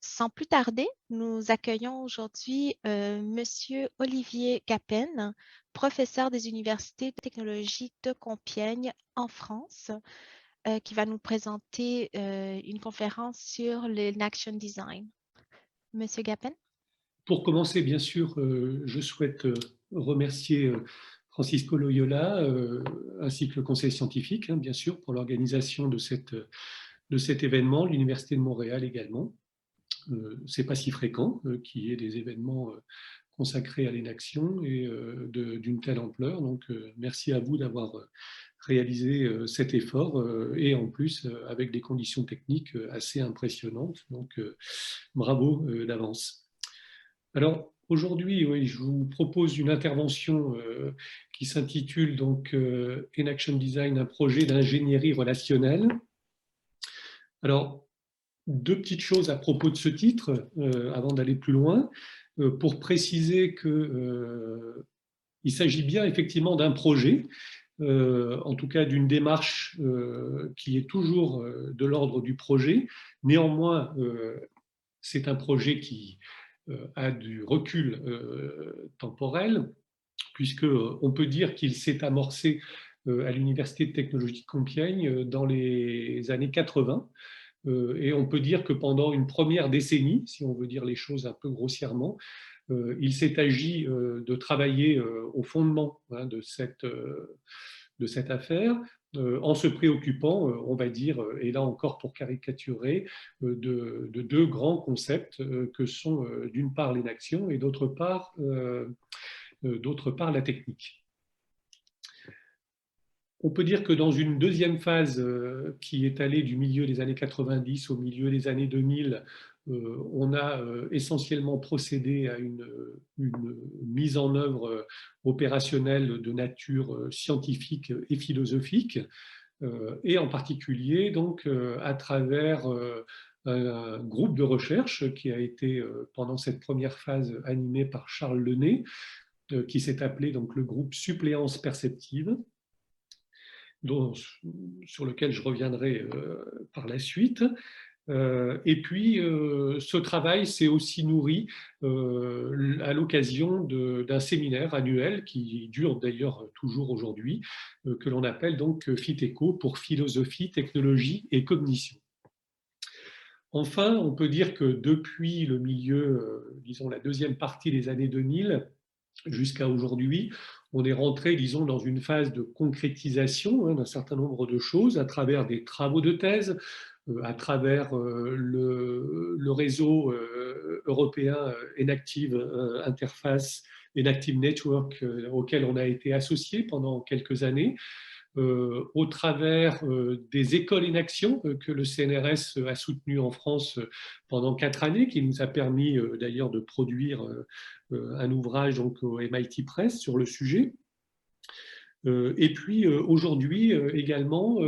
Sans plus tarder, nous accueillons aujourd'hui Monsieur Olivier Capen, professeur des universités de technologie de Compiègne en France, qui va nous présenter une conférence sur l'Action Design. Monsieur Capen? Pour commencer, bien sûr, je souhaite remercier Francisco Loyola ainsi que le conseil scientifique, bien sûr, pour l'organisation de cet événement, l'Université de Montréal également. C'est pas si fréquent qu'il y ait des événements consacrés à l'inaction et d'une telle ampleur. Donc, merci à vous d'avoir réalisé cet effort et en plus avec des conditions techniques assez impressionnantes. Donc, bravo d'avance. Alors aujourd'hui, oui, je vous propose une intervention qui s'intitule donc In Design, un projet d'ingénierie relationnelle. Alors, deux petites choses à propos de ce titre, avant d'aller plus loin, pour préciser qu'il s'agit bien effectivement d'un projet, en tout cas d'une démarche qui est toujours de l'ordre du projet. Néanmoins, c'est un projet qui a du recul temporel, puisqu'on peut dire qu'il s'est amorcé à l'Université de technologie de Compiègne dans les années 80. Et on peut dire que pendant une première décennie, si on veut dire les choses un peu grossièrement, il s'est agi de travailler au fondement de cette affaire, en se préoccupant, on va dire, et là encore pour caricaturer, de deux grands concepts que sont d'une part l'inaction et d'autre part la technique. On peut dire que dans une deuxième phase qui est allée du milieu des années 90 au milieu des années 2000, on a essentiellement procédé à une mise en œuvre opérationnelle de nature scientifique et philosophique, et en particulier donc à travers un groupe de recherche qui a été pendant cette première phase animé par Charles Lenné, qui s'est appelé donc le groupe Suppléance perceptive, sur lequel je reviendrai par la suite. Et puis, ce travail s'est aussi nourri à l'occasion d'un séminaire annuel qui dure d'ailleurs toujours aujourd'hui, que l'on appelle donc FITECO pour philosophie, technologie et cognition. Enfin, on peut dire que depuis le milieu, disons la deuxième partie des années 2000, jusqu'à aujourd'hui, on est rentré, disons, dans une phase de concrétisation d'un certain nombre de choses à travers des travaux de thèse, à travers le réseau européen Enactive Interface, Enactive Network, auquel on a été associé pendant quelques années, au travers des écoles in action que le CNRS a soutenues en France pendant 4 années, qui nous a permis d'ailleurs de produire un ouvrage donc, au MIT Press sur le sujet. Et puis aujourd'hui également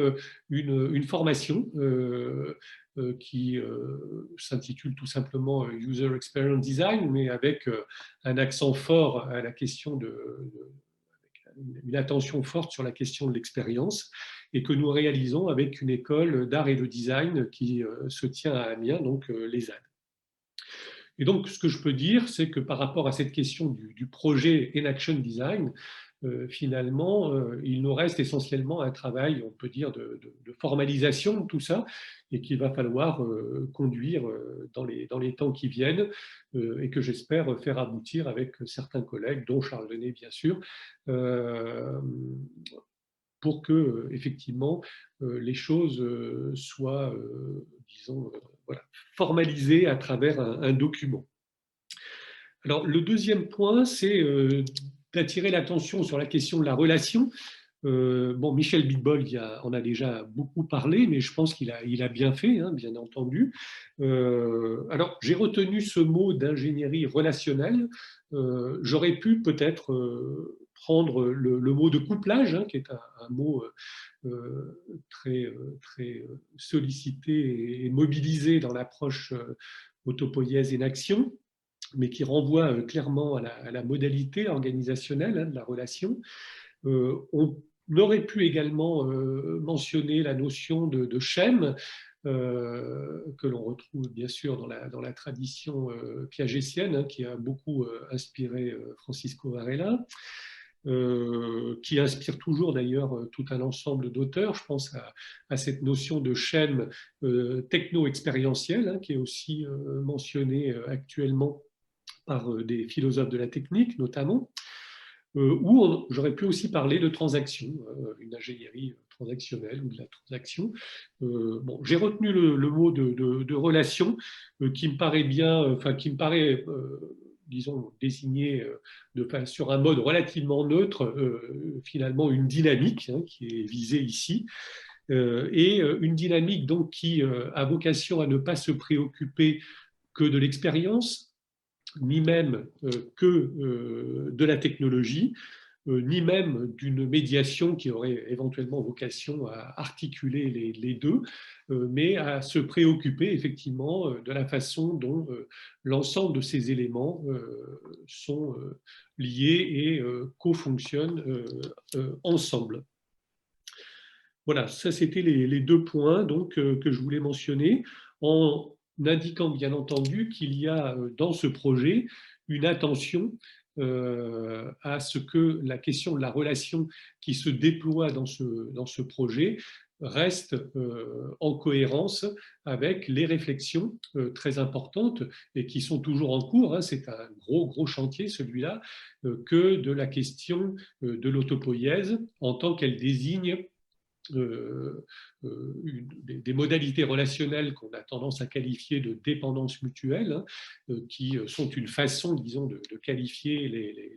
une formation qui s'intitule tout simplement User Experience Design, mais avec un accent fort à la question une attention forte sur la question de l'expérience, et que nous réalisons avec une école d'art et de design qui se tient à Amiens, donc l'ESAD. Et donc, ce que je peux dire, c'est que par rapport à cette question du projet In Action Design, finalement, il nous reste essentiellement un travail, on peut dire, de formalisation de tout ça, et qu'il va falloir conduire dans les temps qui viennent, et que j'espère faire aboutir avec certains collègues, dont Charles Lenné, bien sûr, pour que, effectivement, les choses soient, disons, voilà, formalisées à travers un document. Alors, le deuxième point, c'est d'attirer l'attention sur la question de la relation. Bon, Michel Bidbold en a déjà beaucoup parlé, mais je pense qu'il a bien fait, hein, bien entendu. Alors, j'ai retenu ce mot d'ingénierie relationnelle. J'aurais pu peut-être prendre le mot de couplage, hein, qui est un mot très sollicité et mobilisé dans l'approche autopoïèse in action, mais qui renvoie clairement à la modalité organisationnelle de la relation. On aurait pu également mentionner la notion de schème, que l'on retrouve bien sûr dans la tradition piagétienne, hein, qui a beaucoup inspiré Francisco Varela. Qui inspire toujours d'ailleurs tout un ensemble d'auteurs. Je pense à cette notion de chaîne techno-expérientielle, hein, qui est aussi mentionnée actuellement par des philosophes de la technique notamment, où j'aurais pu aussi parler de transaction, une ingénierie transactionnelle ou de la transaction. Bon, j'ai retenu le mot de relation qui me paraît bien, enfin qui me paraît disons, désigner sur un mode relativement neutre, finalement une dynamique, hein, qui est visée ici, et une dynamique donc qui a vocation à ne pas se préoccuper que de l'expérience, ni même que de la technologie, ni même d'une médiation qui aurait éventuellement vocation à articuler les deux, mais à se préoccuper effectivement de la façon dont l'ensemble de ces éléments sont liés et co-fonctionnent ensemble. Voilà, ça c'était les deux points donc, que je voulais mentionner, en indiquant bien entendu qu'il y a dans ce projet une attention à ce que la question de la relation qui se déploie dans ce projet reste en cohérence avec les réflexions très importantes et qui sont toujours en cours, hein, c'est un gros chantier celui-là, que de la question de l'autopoïèse en tant qu'elle désigne des modalités relationnelles qu'on a tendance à qualifier de dépendance mutuelle, hein, qui sont une façon, disons, de qualifier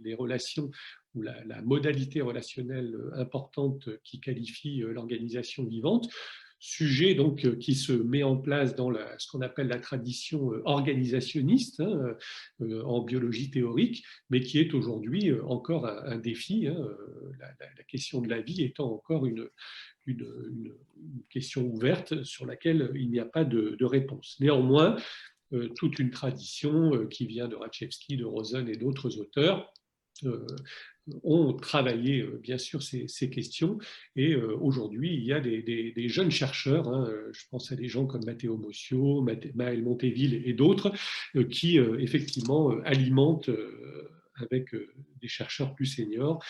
les relations ou la modalité relationnelle importante qui qualifie l'organisation vivante. Sujet donc qui se met en place dans ce qu'on appelle la tradition organisationniste, hein, en biologie théorique, mais qui est aujourd'hui encore un défi, hein, la question de la vie étant encore une question ouverte sur laquelle il n'y a pas de réponse. Néanmoins, toute une tradition qui vient de Rachevsky, de Rosen et d'autres auteurs ont travaillé bien sûr ces questions, et aujourd'hui il y a des jeunes chercheurs, hein, je pense à des gens comme Matteo Mossio, Maël Monteville et d'autres, qui effectivement alimentent avec des chercheurs plus seniors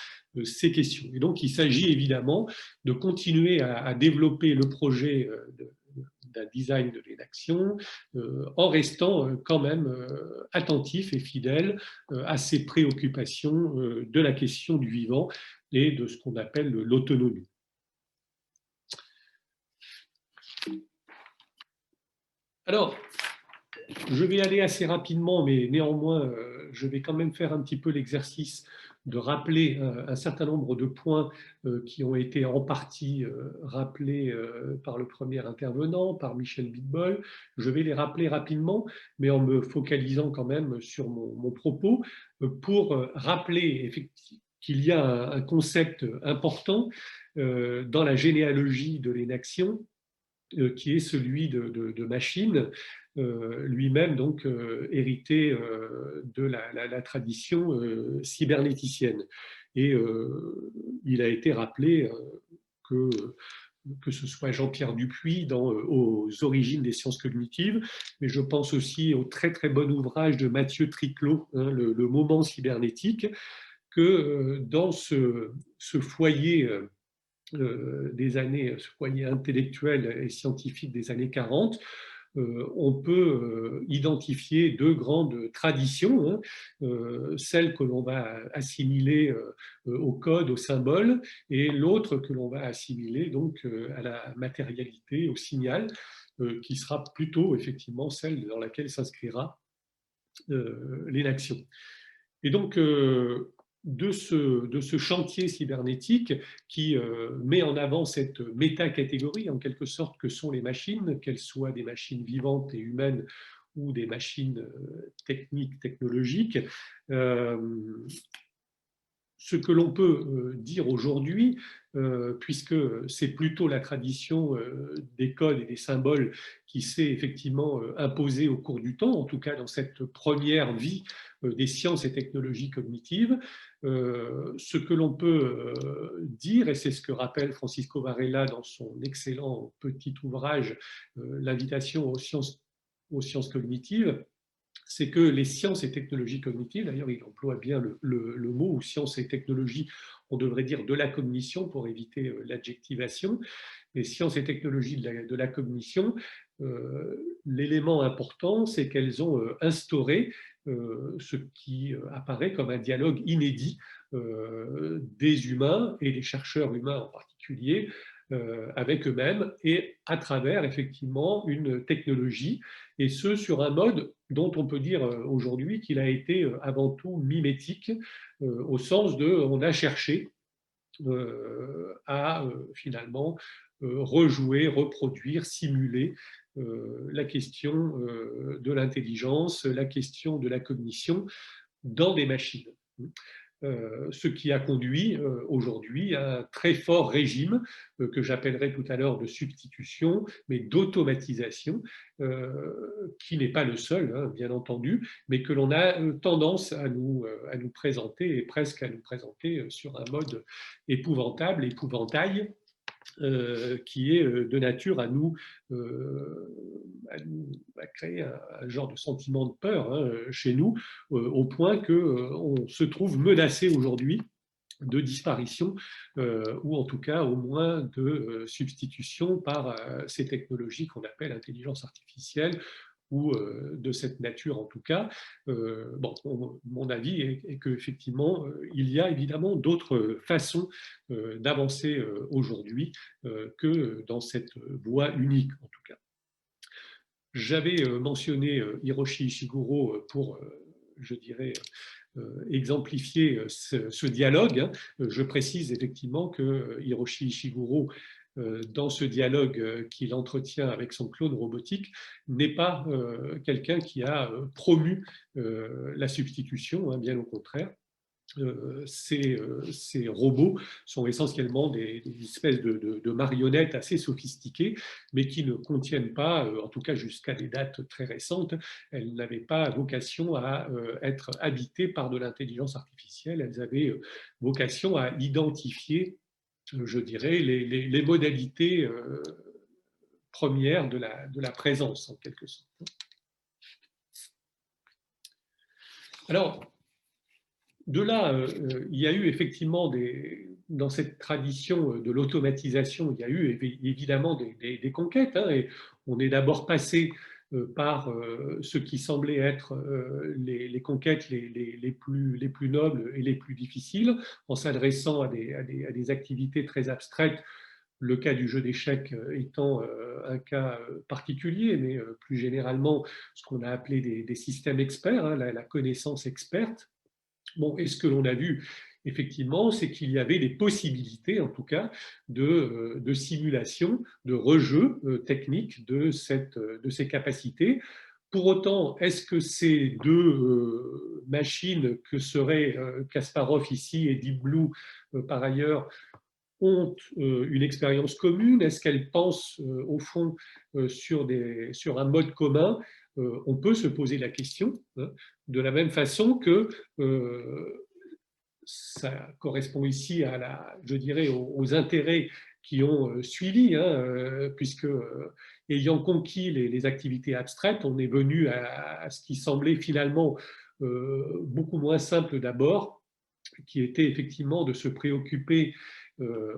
ces questions. Et donc il s'agit évidemment de continuer à développer le projet d'un design de l'inaction, en restant quand même attentif et fidèle à ces préoccupations de la question du vivant et de ce qu'on appelle l'autonomie. Alors, je vais aller assez rapidement, mais néanmoins, je vais quand même faire un petit peu l'exercice de rappeler un certain nombre de points qui ont été en partie rappelés par le premier intervenant, par Michel Bitbol. Je vais les rappeler rapidement, mais en me focalisant quand même sur mon propos, pour rappeler effectivement qu'il y a un concept important dans la généalogie de l'inaction, qui est celui de machine, lui-même donc hérité de la tradition cybernéticienne. Et il a été rappelé que ce soit Jean-Pierre Dupuy aux origines des sciences cognitives, mais je pense aussi au très bon ouvrage de Mathieu Triclot, hein, le moment cybernétique, que dans ce foyer ce foyer intellectuel et scientifique des années 40, on peut identifier deux grandes traditions, hein, celle que l'on va assimiler au code, au symbole, et l'autre que l'on va assimiler donc à la matérialité, au signal, qui sera plutôt effectivement celle dans laquelle s'inscrira l'inaction. Et donc, de ce chantier cybernétique qui met en avant cette métacatégorie, en quelque sorte, que sont les machines, qu'elles soient des machines vivantes et humaines ou des machines techniques, technologiques. Ce que l'on peut dire aujourd'hui, puisque c'est plutôt la tradition des codes et des symboles qui s'est effectivement imposée au cours du temps, en tout cas dans cette première vie des sciences et technologies cognitives. Ce que l'on peut dire, et c'est ce que rappelle Francisco Varela dans son excellent petit ouvrage L'invitation aux sciences cognitives, c'est que les sciences et technologies cognitives, d'ailleurs il emploie bien le mot, ou sciences et technologies, on devrait dire de la cognition pour éviter l'adjectivation, les sciences et technologies de la cognition, l'élément important, c'est qu'elles ont instauré ce qui apparaît comme un dialogue inédit des humains et des chercheurs humains en particulier avec eux-mêmes et à travers effectivement une technologie, et ce sur un mode dont on peut dire aujourd'hui qu'il a été avant tout mimétique, au sens de on a cherché à finalement rejouer, reproduire, simuler la question de l'intelligence, la question de la cognition dans des machines. Ce qui a conduit aujourd'hui à un très fort régime que j'appellerai tout à l'heure de substitution, mais d'automatisation, qui n'est pas le seul, hein, bien entendu, mais que l'on a tendance à nous présenter, et presque à nous présenter sur un mode épouvantable, épouvantail, qui est de nature à créer un genre de sentiment de peur hein, chez nous, au point qu'on se trouve menacé aujourd'hui de disparition, ou en tout cas au moins de substitution par ces technologies qu'on appelle intelligence artificielle, ou de cette nature en tout cas. Bon, mon avis est qu'effectivement, il y a évidemment d'autres façons d'avancer aujourd'hui que dans cette voie unique en tout cas. J'avais mentionné Hiroshi Ishiguro pour, je dirais, exemplifier ce dialogue. Hein. Je précise effectivement que Hiroshi Ishiguro, dans ce dialogue qu'il entretient avec son clone robotique, n'est pas quelqu'un qui a promu la substitution, hein, bien au contraire. Ces robots sont essentiellement des espèces de marionnettes assez sophistiquées, mais qui ne contiennent pas, en tout cas jusqu'à des dates très récentes, elles n'avaient pas vocation à être habitées par de l'intelligence artificielle, elles avaient vocation à identifier, je dirais, les modalités premières de la présence, en quelque sorte. Alors, de là, il y a eu effectivement, dans cette tradition de l'automatisation, il y a eu évidemment des conquêtes. Hein, et on est d'abord passé par ce qui semblait être les conquêtes les plus nobles et les plus difficiles, en s'adressant à des activités très abstraites, le cas du jeu d'échecs étant un cas particulier, mais plus généralement ce qu'on a appelé des systèmes experts, hein, la connaissance experte. Bon, et ce que l'on a vu, effectivement, c'est qu'il y avait des possibilités, en tout cas, de simulation, de rejeu technique de ces capacités. Pour autant, est-ce que ces deux machines que seraient Kasparov ici et Deep Blue par ailleurs ont une expérience commune? Est-ce qu'elles pensent au fond sur un mode commun? On peut se poser la question, hein, de la même façon que ça correspond ici je dirais, aux intérêts qui ont suivi, hein, puisque ayant conquis les activités abstraites, on est venu à ce qui semblait finalement beaucoup moins simple d'abord, qui était effectivement de se préoccuper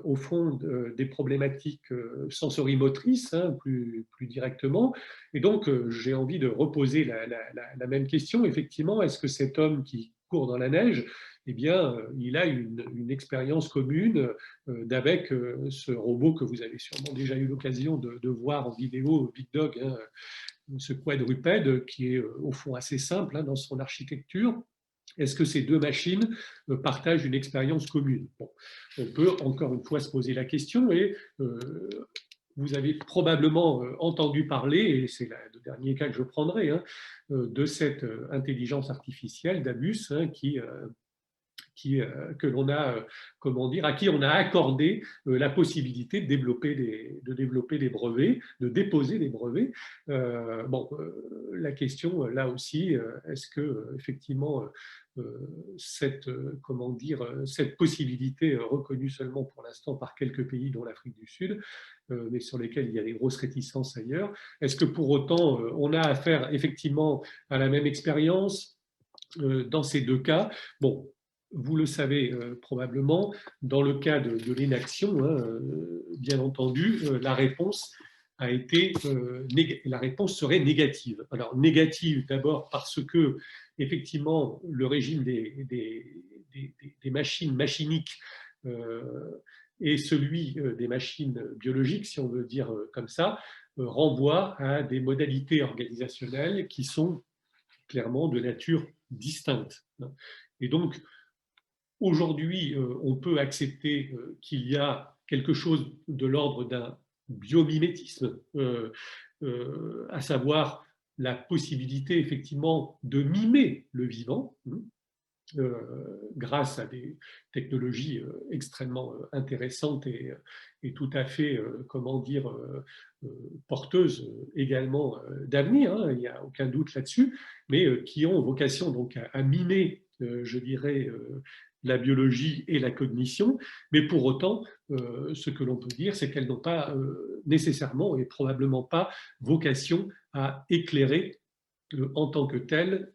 au fond des problématiques sensorimotrices, hein, plus directement. Et donc, j'ai envie de reposer la même question. Effectivement, est-ce que cet homme qui court dans la neige, eh bien, il a une expérience commune d'avec ce robot que vous avez sûrement déjà eu l'occasion de voir en vidéo, Big Dog, hein, ce quadrupède qui est au fond assez simple hein, dans son architecture. Est-ce que ces deux machines partagent une expérience commune? Bon, on peut encore une fois se poser la question, et vous avez probablement entendu parler, et c'est le dernier cas que je prendrai, hein, de cette intelligence artificielle d'Abus, hein, qui que l'on a, comment dire, à qui on a accordé la possibilité de développer des brevets, de déposer des brevets. Bon, la question là aussi, est-ce que effectivement comment dire, cette possibilité reconnue seulement pour l'instant par quelques pays, dont l'Afrique du Sud, mais sur lesquels il y a des grosses réticences ailleurs, est-ce que pour autant on a affaire effectivement à la même expérience dans ces deux cas? Bon, vous le savez probablement, dans le cas de l'inaction, hein, bien entendu, la réponse la réponse serait négative. Alors négative d'abord parce que effectivement le régime des machines machiniques et celui des machines biologiques, si on veut dire comme ça, renvoie à des modalités organisationnelles qui sont clairement de nature distincte. Et donc, aujourd'hui, on peut accepter qu'il y a quelque chose de l'ordre d'un biomimétisme, à savoir la possibilité effectivement de mimer le vivant, grâce à des technologies extrêmement intéressantes et tout à fait, comment dire, porteuses également d'avenir, hein, il n'y a aucun doute là-dessus, mais qui ont vocation donc à mimer, je dirais, la biologie et la cognition, mais pour autant, ce que l'on peut dire, c'est qu'elles n'ont pas nécessairement et probablement pas vocation à éclairer en tant que telle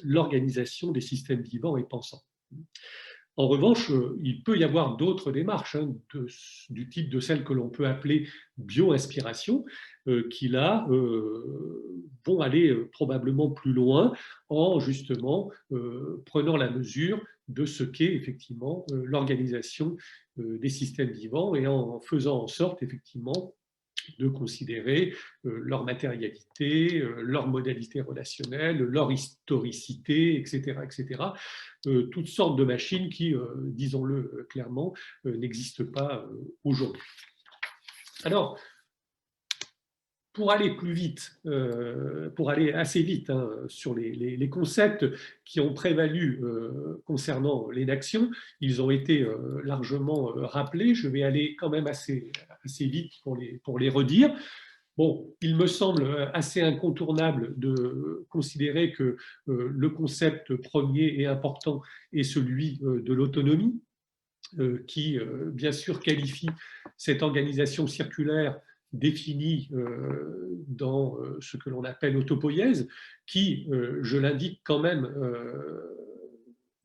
l'organisation des systèmes vivants et pensants. En revanche, il peut y avoir d'autres démarches hein, du type de celles que l'on peut appeler bio-inspiration, qui là vont aller probablement plus loin en justement prenant la mesure de ce qu'est effectivement l'organisation des systèmes vivants et en faisant en sorte effectivement de considérer leur matérialité, leur modalité relationnelle, leur historicité, etc., etc. Toutes sortes de machines qui, disons-le clairement, n'existent pas aujourd'hui. Alors, pour aller plus vite, pour aller assez vite hein, sur les concepts qui ont prévalu concernant l'inaction, ils ont été largement rappelés. Je vais aller quand même assez vite pour les redire. Bon, il me semble assez incontournable de considérer que le concept premier et important est celui de l'autonomie, qui, bien sûr, qualifie cette organisation circulaire définie dans ce que l'on appelle autopoïèse, qui, je l'indique quand même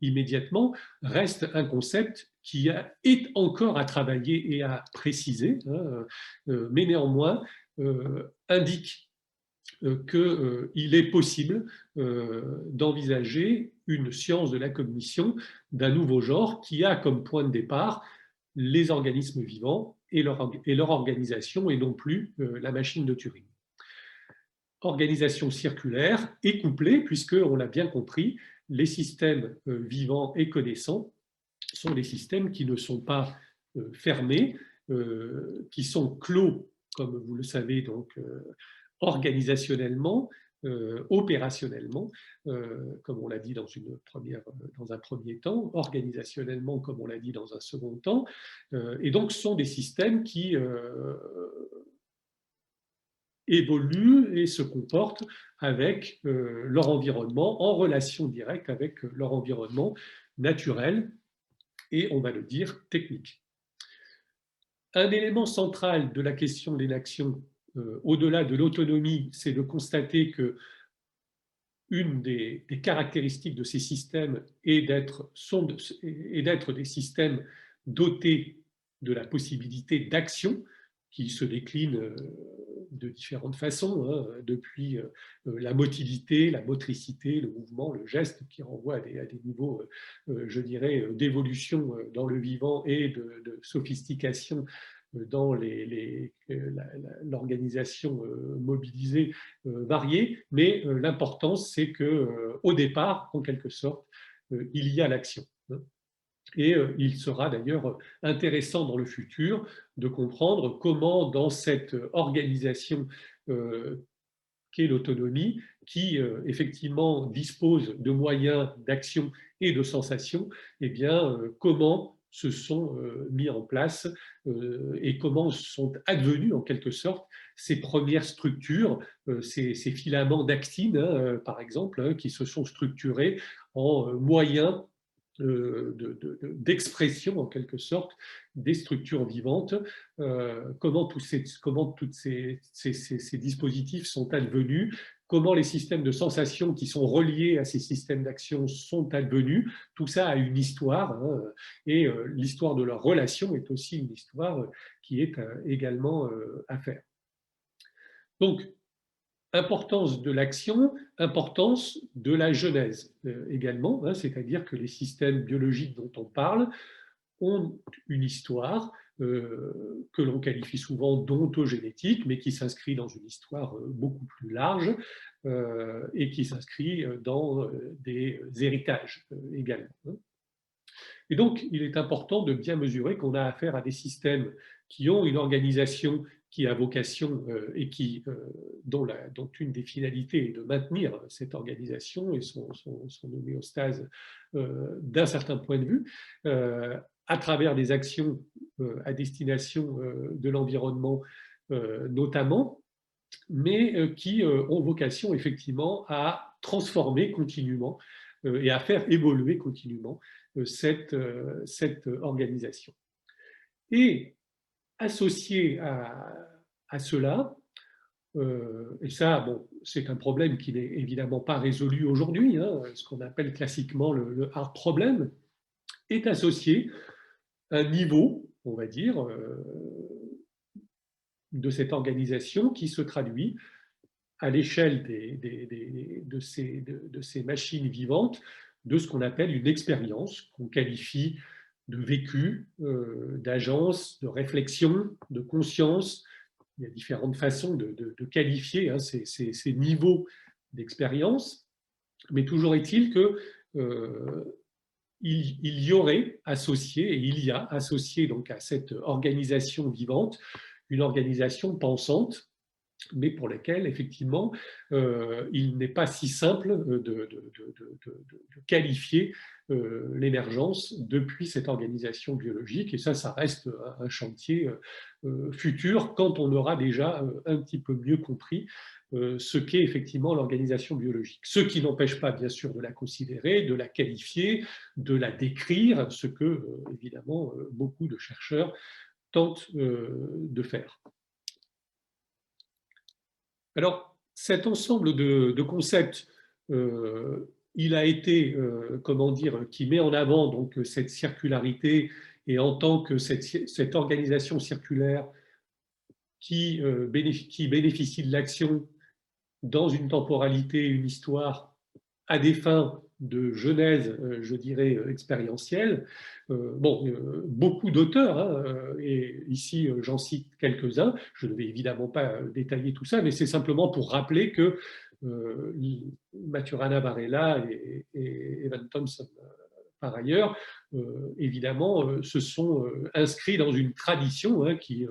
immédiatement, reste un concept qui est encore à travailler et à préciser, hein, mais néanmoins indique qu'il est possible d'envisager une science de la cognition d'un nouveau genre qui a comme point de départ les organismes vivants et leur organisation et non plus la machine de Turing. Organisation circulaire et couplée, puisque, on l'a bien compris, les systèmes vivants et connaissants sont des systèmes qui ne sont pas fermés, qui sont clos, comme vous le savez, donc organisationnellement, opérationnellement, comme on l'a dit dans un premier temps, organisationnellement, comme on l'a dit dans un second temps, et donc ce sont des systèmes qui évoluent et se comportent avec leur environnement, en relation directe avec leur environnement naturel et, on va le dire, technique. Un élément central de la question de l'inaction, au-delà de l'autonomie, c'est de constater que une des caractéristiques de ces systèmes est d'être des systèmes dotés de la possibilité d'action, qui se décline de différentes façons, hein, depuis la motilité, la motricité, le mouvement, le geste, qui renvoie à des niveaux, je dirais, d'évolution dans le vivant et de sophistication dans l'organisation mobilisée variée, mais l'importance, c'est qu'au départ, en quelque sorte, il y a l'action. Et il sera d'ailleurs intéressant dans le futur de comprendre comment, dans cette organisation qu'est l'autonomie, qui effectivement dispose de moyens d'action et de sensation, eh bien, comment se sont mis en place et comment sont advenus en quelque sorte ces premières structures, ces filaments d'actine, hein, par exemple, hein, qui se sont structurés en moyens d'expression en quelque sorte des structures vivantes, comment tous ces dispositifs sont advenus, comment les systèmes de sensation qui sont reliés à ces systèmes d'action sont advenus. Tout ça a une histoire, hein, et l'histoire de leur relation est aussi une histoire qui est également à faire. Donc, importance de l'action, importance de la genèse également, hein, c'est-à-dire que les systèmes biologiques dont on parle ont une histoire que l'on qualifie souvent d'ontogénétique, mais qui s'inscrit dans une histoire beaucoup plus large et qui s'inscrit dans des héritages également. Et donc, il est important de bien mesurer qu'on a affaire à des systèmes qui ont une organisation qui a vocation et dont une des finalités est de maintenir cette organisation et son homéostase d'un certain point de vue, à travers des actions à destination de l'environnement notamment, mais qui ont vocation effectivement à transformer continuellement et à faire évoluer continuellement cette organisation. Et associé à cela, et ça, bon, c'est un problème qui n'est évidemment pas résolu aujourd'hui, hein, ce qu'on appelle classiquement le hard problem, est associé un niveau, on va dire, de cette organisation qui se traduit à l'échelle de ces machines vivantes de ce qu'on appelle une expérience, qu'on qualifie de vécu, d'agence, de réflexion, de conscience. Il y a différentes façons de qualifier hein, ces niveaux d'expérience, mais toujours est-il que il y aurait associé, et il y a associé donc à cette organisation vivante, une organisation pensante, mais pour lesquelles, effectivement, il n'est pas si simple de qualifier l'émergence depuis cette organisation biologique. Et ça reste un chantier futur quand on aura déjà un petit peu mieux compris ce qu'est effectivement l'organisation biologique. Ce qui n'empêche pas, bien sûr, de la considérer, de la qualifier, de la décrire, ce que, évidemment, beaucoup de chercheurs tentent de faire. Alors, cet ensemble de concepts, il a été, comment dire, qui met en avant donc cette circularité et en tant que cette organisation circulaire qui bénéficie de l'action dans une temporalité, une histoire, à des fins de genèse, je dirais, expérientielle. Beaucoup d'auteurs, hein, et ici j'en cite quelques-uns, je ne vais évidemment pas détailler tout ça, mais c'est simplement pour rappeler que Maturana Varela et Evan Thompson, par ailleurs, évidemment, se sont inscrits dans une tradition hein, qui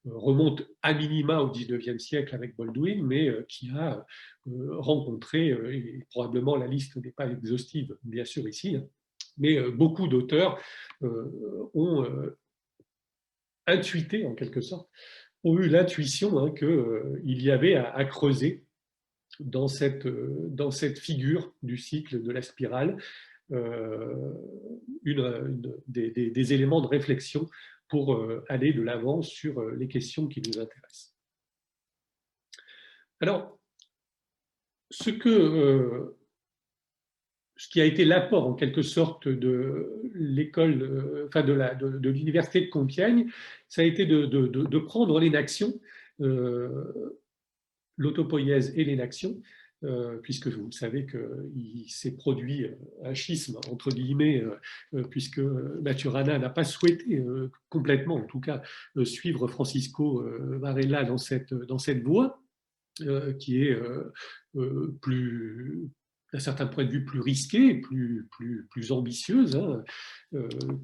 remonte à minima au XIXe siècle avec Baldwin, mais qui a rencontré, et probablement la liste n'est pas exhaustive, bien sûr, ici, hein, mais beaucoup d'auteurs ont intuité, en quelque sorte, ont eu l'intuition hein, qu'il y avait à creuser dans cette figure du cycle de la spirale, des éléments de réflexion pour aller de l'avant sur les questions qui nous intéressent. Alors, ce qui a été l'apport en quelque sorte de l'école, enfin de l'université de Compiègne, ça a été de prendre l'énaction, l'autopoïèse et l'énaction, puisque vous savez qu'il s'est produit un schisme, entre guillemets, puisque Maturana n'a pas souhaité complètement, en tout cas, suivre Francisco Varela dans cette voie, qui est plus d'un certain point de vue plus risquée, plus ambitieuse, hein,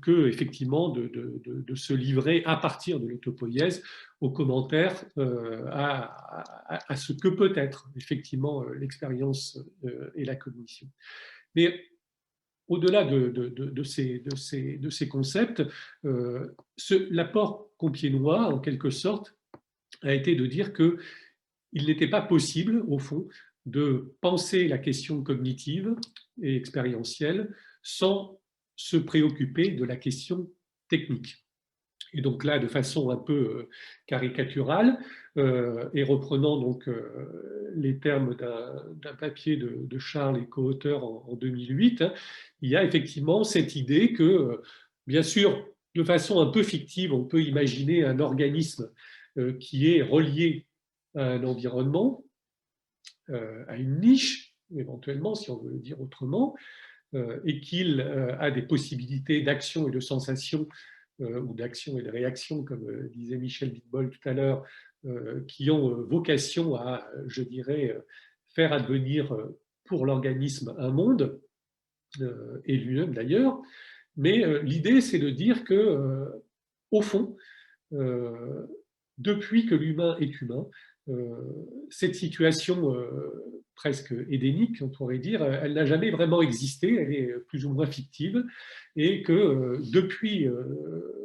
que effectivement de se livrer à partir de l'autopoïèse aux commentaires à ce que peut être effectivement l'expérience et la cognition. Mais au-delà de ces concepts, l'apport compiègnois, en quelque sorte, a été de dire qu'il n'était pas possible, au fond, de penser la question cognitive et expérientielle sans se préoccuper de la question technique. Et donc là, de façon un peu caricaturale, et reprenant donc les termes d'un papier de Charles et co-auteur en 2008, hein, il y a effectivement cette idée que, bien sûr, de façon un peu fictive, on peut imaginer un organisme qui est relié à un environnement, à une niche, éventuellement, si on veut le dire autrement, et qu'il a des possibilités d'action et de sensation, ou d'action et de réaction, comme disait Michel Bitbol tout à l'heure, qui ont vocation à, je dirais, faire advenir pour l'organisme un monde, et lui-même d'ailleurs. Mais l'idée, c'est de dire que, au fond, depuis que l'humain est humain, cette situation presque édénique, on pourrait dire, elle n'a jamais vraiment existé, elle est plus ou moins fictive, et que depuis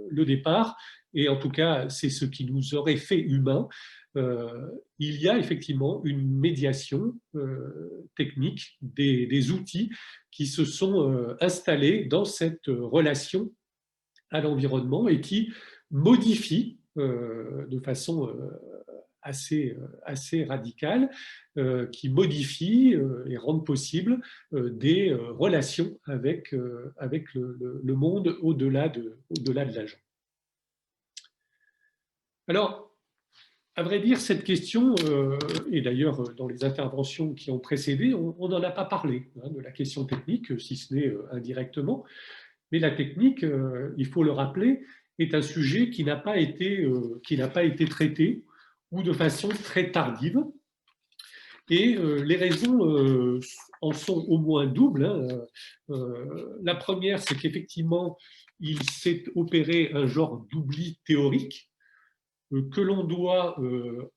le départ, et en tout cas c'est ce qui nous aurait fait humains, il y a effectivement une médiation technique, des outils qui se sont installés dans cette relation à l'environnement et qui modifient de façon assez radicale, qui modifient et rendent possible des relations avec le monde au-delà de l'agent. Alors, à vrai dire, cette question, et d'ailleurs dans les interventions qui ont précédé, on n'en a pas parlé, hein, de la question technique, si ce n'est indirectement. Mais la technique, il faut le rappeler, est un sujet qui n'a pas été traité, ou de façon très tardive. Et les raisons en sont au moins doubles, hein. La première, c'est qu'effectivement, il s'est opéré un genre d'oubli théorique, que l'on doit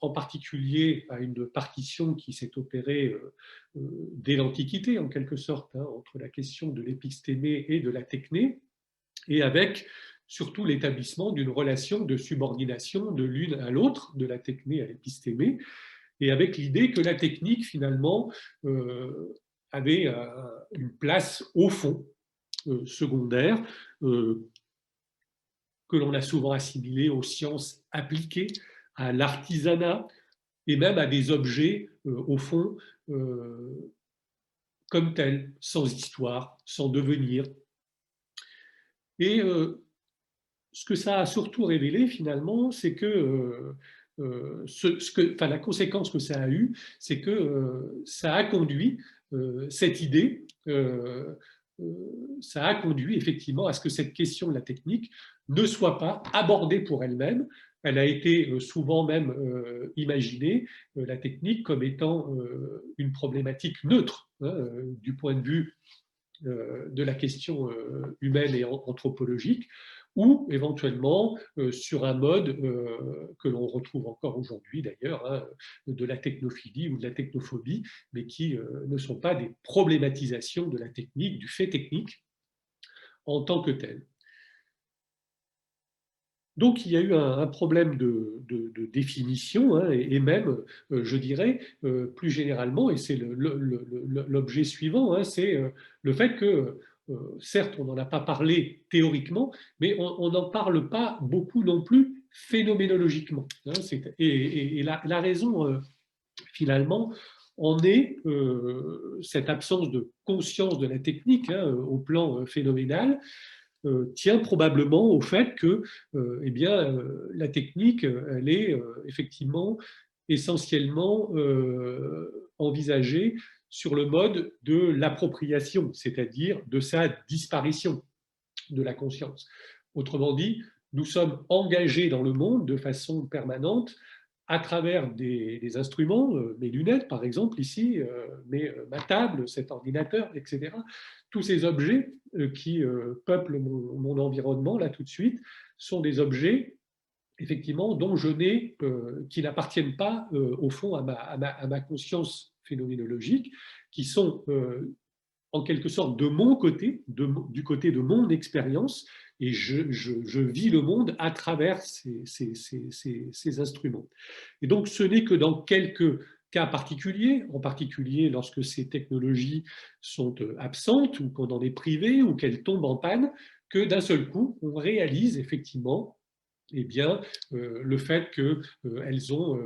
en particulier à une partition qui s'est opérée dès l'Antiquité, en quelque sorte, hein, entre la question de l'épistémé et de la techné, et avec surtout l'établissement d'une relation de subordination de l'une à l'autre, de la techné à l'épistémé, et avec l'idée que la technique, finalement, avait une place au fond, secondaire, que l'on a souvent assimilée aux sciences appliquées, à l'artisanat, et même à des objets, au fond, comme tels, sans histoire, sans devenir. Et ce que ça a surtout révélé, finalement, c'est que, la conséquence que ça a eue, c'est que ça a conduit cette idée, ça a conduit effectivement à ce que cette question de la technique ne soit pas abordée pour elle-même. Elle a été souvent même imaginée, la technique, comme étant une problématique neutre, hein, du point de vue de la question humaine et anthropologique, ou éventuellement sur un mode que l'on retrouve encore aujourd'hui d'ailleurs, hein, de la technophilie ou de la technophobie, mais qui ne sont pas des problématisations de la technique, du fait technique en tant que tel. Donc il y a eu un problème de définition, hein, et même, je dirais, plus généralement, et c'est l'objet suivant, hein, c'est le fait que, certes, on n'en a pas parlé théoriquement, mais on n'en parle pas beaucoup non plus phénoménologiquement, hein, et la raison, finalement, en est cette absence de conscience de la technique, hein, au plan phénoménal, tient probablement au fait que eh bien, la technique, elle est effectivement essentiellement envisagée sur le mode de l'appropriation, c'est-à-dire de sa disparition de la conscience. Autrement dit, nous sommes engagés dans le monde de façon permanente à travers des instruments, mes lunettes par exemple ici, ma table, cet ordinateur, etc. Tous ces objets qui peuplent mon environnement là tout de suite sont des objets effectivement dont qui n'appartiennent pas au fond à ma conscience phénoménologique, qui sont en quelque sorte de mon côté, du côté de mon expérience, et je vis le monde à travers ces instruments. Et donc, ce n'est que dans quelques cas particuliers, en particulier lorsque ces technologies sont absentes ou qu'on en est privé ou qu'elles tombent en panne, que d'un seul coup, on réalise effectivement eh bien, le fait qu'elles ont,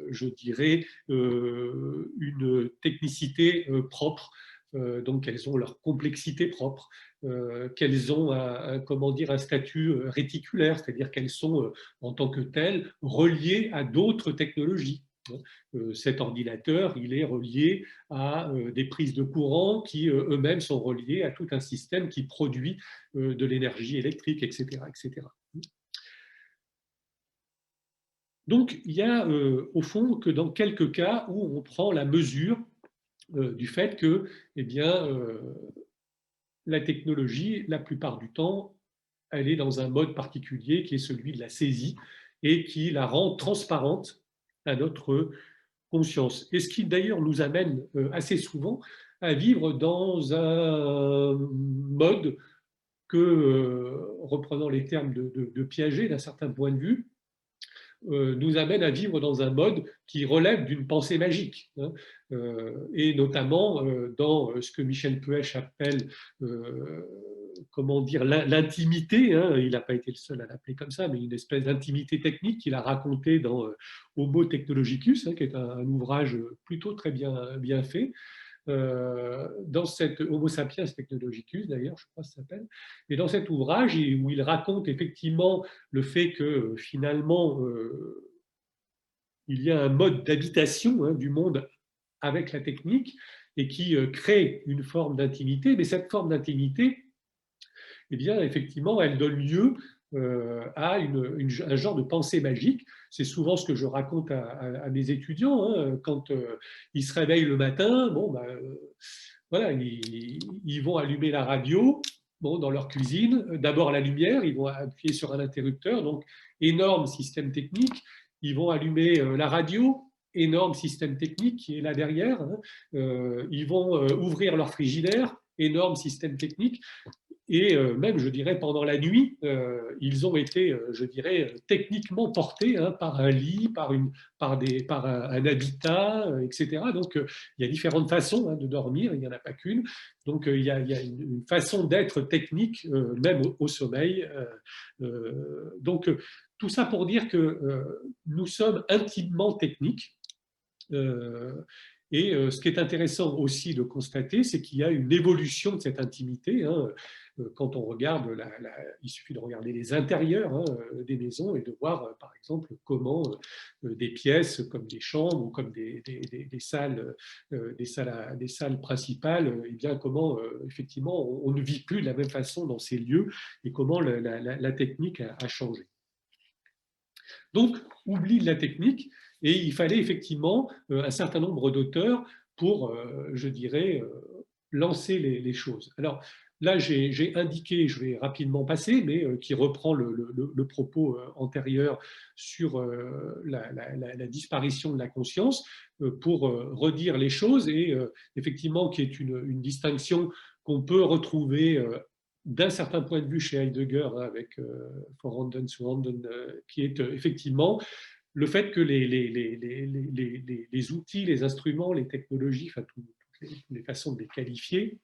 je dirais, une technicité propre, donc elles ont leur complexité propre, qu'elles ont comment dire, un statut réticulaire, c'est-à-dire qu'elles sont en tant que telles reliées à d'autres technologies. Cet ordinateur, il est relié à des prises de courant qui eux-mêmes sont reliées à tout un système qui produit de l'énergie électrique, etc., etc. Donc, il y a au fond que dans quelques cas où on prend la mesure du fait que eh bien, la technologie, la plupart du temps, elle est dans un mode particulier qui est celui de la saisie et qui la rend transparente à notre conscience. Et ce qui d'ailleurs nous amène assez souvent à vivre dans un mode que, reprenant les termes de Piaget d'un certain point de vue, nous amène à vivre dans un mode qui relève d'une pensée magique, hein, et notamment dans ce que Michel Puech appelle comment dire, l'intimité, hein, il n'a pas été le seul à l'appeler comme ça, mais une espèce d'intimité technique qu'il a raconté dans Homo Technologicus, hein, qui est un ouvrage plutôt très bien fait, dans cette Homo sapiens technologicus, d'ailleurs, je crois que ça s'appelle, et dans cet ouvrage où il raconte effectivement le fait que finalement, il y a un mode d'habitation hein, du monde avec la technique et qui crée une forme d'intimité, mais cette forme d'intimité, eh bien, effectivement, elle donne lieu à un genre de pensée magique. C'est souvent ce que je raconte à mes étudiants. Hein, quand ils se réveillent le matin, bon, bah, voilà, ils vont allumer la radio bon, dans leur cuisine. D'abord la lumière, ils vont appuyer sur un interrupteur, donc énorme système technique. Ils vont allumer la radio, énorme système technique qui est là derrière. Hein. Ils vont ouvrir leur frigidaire, énorme système technique. Et même, je dirais, pendant la nuit, ils ont été, je dirais, techniquement portés hein, par un lit, par un habitat, etc. Donc, il y a différentes façons hein, de dormir, il n'y en a pas qu'une. Donc, il y a une façon d'être technique, même au sommeil. Donc, tout ça pour dire que nous sommes intimement techniques. Et ce qui est intéressant aussi de constater, c'est qu'il y a une évolution de cette intimité. Hein. Quand on regarde, il suffit de regarder les intérieurs hein, des maisons et de voir, par exemple, comment des pièces comme des chambres ou comme des salles, des salles principales, et bien comment, effectivement, on ne vit plus de la même façon dans ces lieux et comment la technique a changé. Donc, oubli de la technique, et il fallait effectivement un certain nombre d'auteurs pour, je dirais, lancer les choses. Alors là, j'ai indiqué, je vais rapidement passer, mais qui reprend le propos antérieur sur la disparition de la conscience, pour redire les choses, et effectivement, qui est une distinction qu'on peut retrouver d'un certain point de vue chez Heidegger, hein, avec Foranden, Suranden, qui est effectivement le fait que les outils, les instruments, les technologies, enfin, toutes les façons de les qualifier,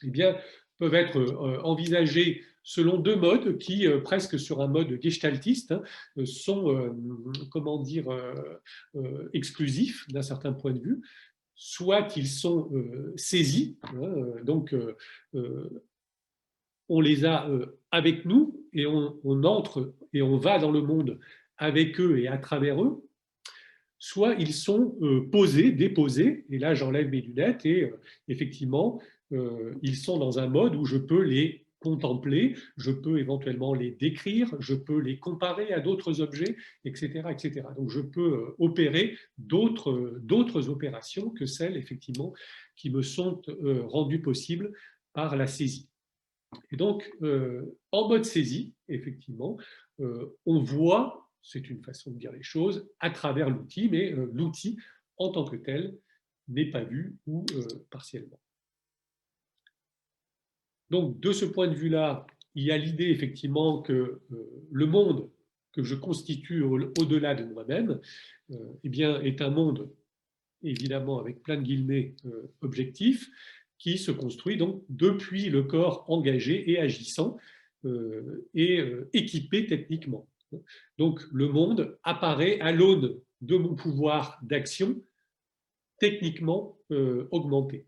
eh bien, peuvent être envisagés selon deux modes qui, presque sur un mode gestaltiste, hein, sont, comment dire, exclusifs d'un certain point de vue. Soit ils sont saisis, hein, donc on les a avec nous et on entre et on va dans le monde avec eux et à travers eux, soit ils sont posés, déposés, et là j'enlève mes lunettes et effectivement, ils sont dans un mode où je peux les contempler, je peux éventuellement les décrire, je peux les comparer à d'autres objets, etc., etc. Donc je peux opérer d'autres opérations que celles effectivement qui me sont rendues possibles par la saisie. Et donc, en mode saisie, effectivement, on voit, c'est une façon de dire les choses, à travers l'outil, mais l'outil en tant que tel n'est pas vu ou partiellement. Donc, de ce point de vue-là, il y a l'idée effectivement que le monde que je constitue au-delà de moi-même eh bien, est un monde, évidemment avec plein de guillemets, objectif, qui se construit donc depuis le corps engagé et agissant et équipé techniquement. Donc le monde apparaît à l'aune de mon pouvoir d'action techniquement augmenté.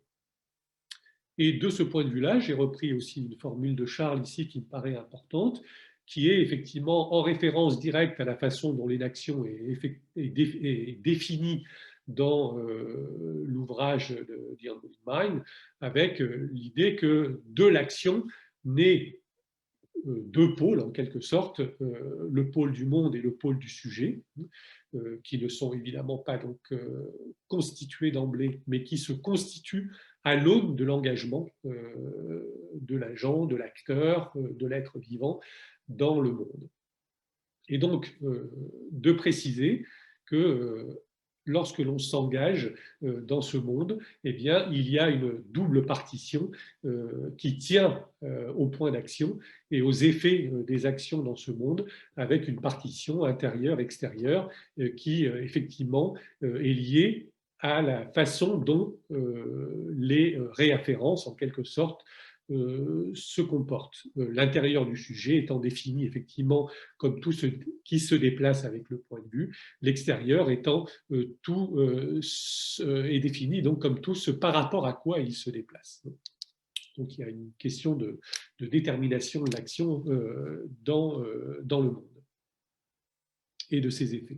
Et de ce point de vue-là, j'ai repris aussi une formule de Charles ici qui me paraît importante, qui est effectivement en référence directe à la façon dont l'inaction est définie dans l'ouvrage de The Unbodied Mind, avec l'idée que de l'action naît deux pôles en quelque sorte, le pôle du monde et le pôle du sujet, qui ne sont évidemment pas donc constitués d'emblée, mais qui se constituent à l'aune de l'engagement de l'agent, de l'acteur, de l'être vivant dans le monde. Et donc, de préciser que lorsque l'on s'engage dans ce monde, eh bien, il y a une double partition qui tient au point d'action et aux effets des actions dans ce monde, avec une partition intérieure-extérieure qui, effectivement, est liée à la façon dont les réafférences, en quelque sorte, se comportent. L'intérieur du sujet étant défini effectivement comme tout ce qui se déplace avec le point de vue, l'extérieur étant tout est défini donc comme tout ce par rapport à quoi il se déplace. Donc il y a une question de détermination de l'action dans le monde et de ses effets.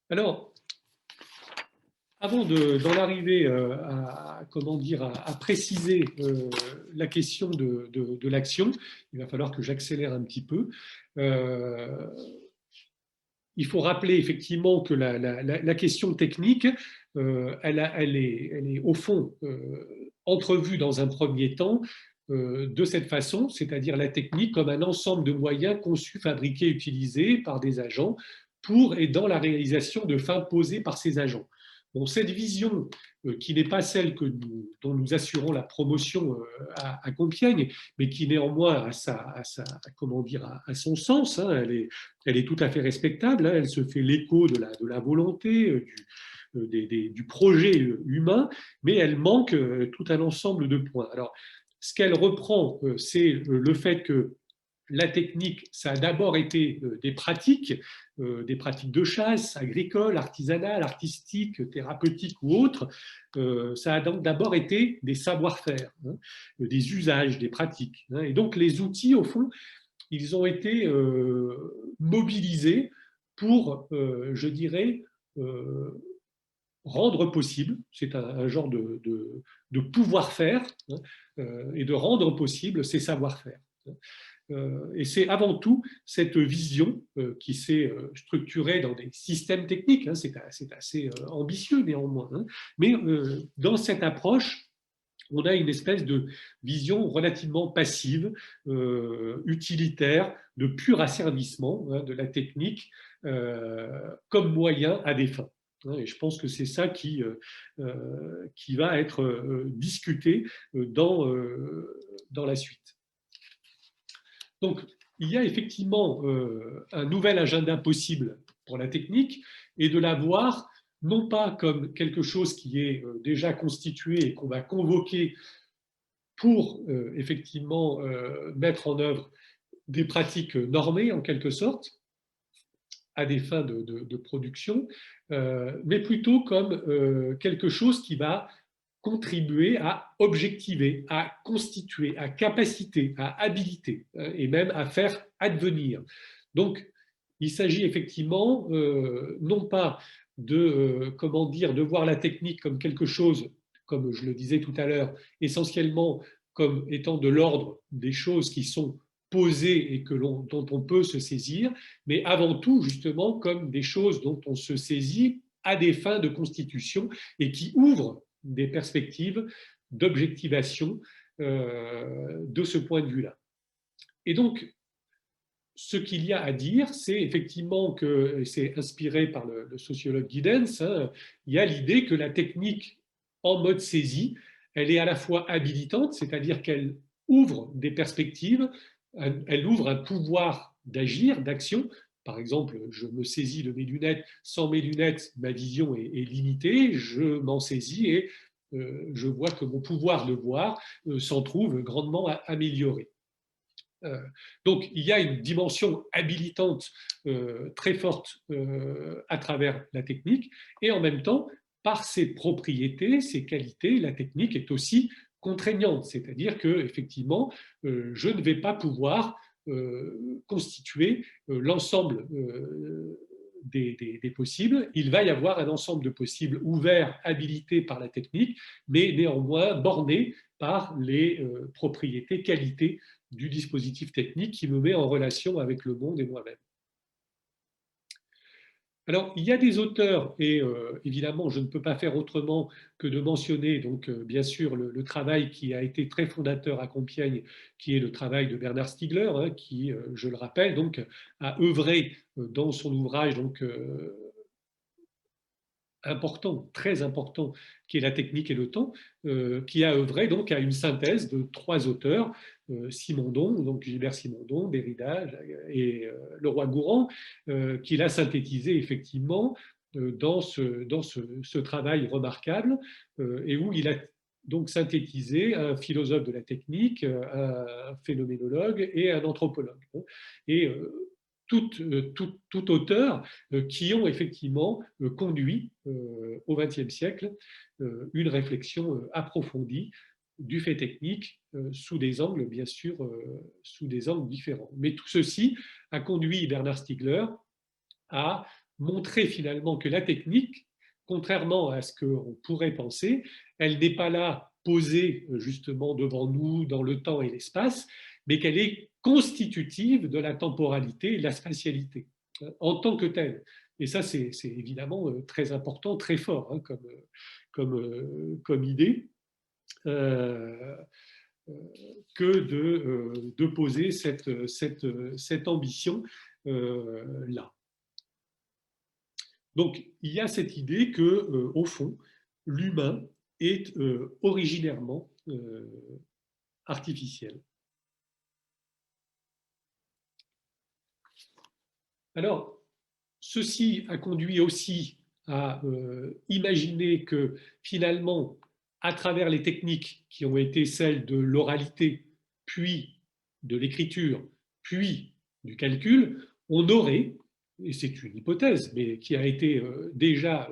Alors, avant d'en arriver à préciser la question de l'action, il va falloir que j'accélère un petit peu. Il faut rappeler effectivement que la question technique, elle est au fond entrevue dans un premier temps de cette façon, c'est-à-dire la technique comme un ensemble de moyens conçus, fabriqués, utilisés par des agents pour et dans la réalisation de fins posées par ces agents. Bon, cette vision, qui n'est pas celle dont nous assurons la promotion à Compiègne, mais qui néanmoins a son sens, hein, elle est tout à fait respectable, hein, elle se fait l'écho de la volonté, du projet humain, mais elle manque tout un ensemble de points. Alors, ce qu'elle reprend, c'est le fait que la technique, ça a d'abord été des pratiques de chasse, agricoles, artisanales, artistiques, thérapeutiques ou autres. Ça a donc d'abord été des savoir-faire, hein, des usages, des pratiques. Hein. Et donc les outils, au fond, ils ont été mobilisés pour, je dirais, rendre possible, c'est un genre de pouvoir-faire, hein, et de rendre possible ces savoir-faire. Et c'est avant tout cette vision qui s'est structurée dans des systèmes techniques, hein, c'est assez ambitieux néanmoins, hein, mais dans cette approche, on a une espèce de vision relativement passive, utilitaire, de pur asservissement, hein, de la technique comme moyen à des fins. Et je pense que c'est ça qui va être discuté dans la suite. Donc, il y a effectivement un nouvel agenda possible pour la technique et de la voir non pas comme quelque chose qui est déjà constitué et qu'on va convoquer pour effectivement mettre en œuvre des pratiques normées en quelque sorte, à des fins de production, mais plutôt comme quelque chose qui va contribuer à objectiver, à constituer, à capaciter, à habiliter et même à faire advenir. Donc, il s'agit effectivement non pas de voir la technique comme quelque chose, comme je le disais tout à l'heure, essentiellement comme étant de l'ordre des choses qui sont posées et dont on peut se saisir, mais avant tout justement comme des choses dont on se saisit à des fins de constitution et qui ouvrent des perspectives d'objectivation de ce point de vue-là. Et donc, ce qu'il y a à dire, c'est effectivement que, c'est inspiré par le sociologue Giddens, hein, il y a l'idée que la technique en mode saisie, elle est à la fois habilitante, c'est-à-dire qu'elle ouvre des perspectives, elle ouvre un pouvoir d'agir, d'action. Par exemple, je me saisis de mes lunettes, sans mes lunettes, ma vision est limitée, je m'en saisis et je vois que mon pouvoir de voir s'en trouve grandement amélioré. Donc, il y a une dimension habilitante très forte à travers la technique, et en même temps, par ses propriétés, ses qualités, la technique est aussi contraignante, c'est-à-dire que effectivement, je ne vais pas pouvoir constituer l'ensemble des possibles. Il va y avoir un ensemble de possibles ouverts, habilités par la technique, mais néanmoins bornés par les propriétés, qualités du dispositif technique qui me met en relation avec le monde et moi-même. Alors, il y a des auteurs, et évidemment, je ne peux pas faire autrement que de mentionner, donc, bien sûr, le travail qui a été très fondateur à Compiègne, qui est le travail de Bernard Stiegler, hein, qui, je le rappelle, donc, a œuvré dans son ouvrage donc, important, très important, qui est La technique et le temps, qui a œuvré donc à une synthèse de 3 auteurs, Simondon, donc Gilbert Simondon, Derrida et Leroi-Gourhan, qu'il a synthétisé effectivement dans ce travail remarquable, et où il a donc synthétisé un philosophe de la technique, un phénoménologue et un anthropologue. Et tout auteur qui ont effectivement conduit au XXe siècle une réflexion approfondie du fait technique sous des angles, bien sûr, sous des angles différents. Mais tout ceci a conduit Bernard Stiegler à montrer finalement que la technique, contrairement à ce qu'on pourrait penser, elle n'est pas là posée justement devant nous dans le temps et l'espace, mais qu'elle est constitutive de la temporalité et de la spatialité en tant que telle. Et ça, c'est évidemment très important, très fort hein, comme idée. Euh, que de poser cette ambition-là. Donc, il y a cette idée que, au fond, l'humain est originairement artificiel. Alors, ceci a conduit aussi à imaginer que finalement, à travers les techniques qui ont été celles de l'oralité, puis de l'écriture, puis du calcul, on aurait, et c'est une hypothèse, mais qui a été déjà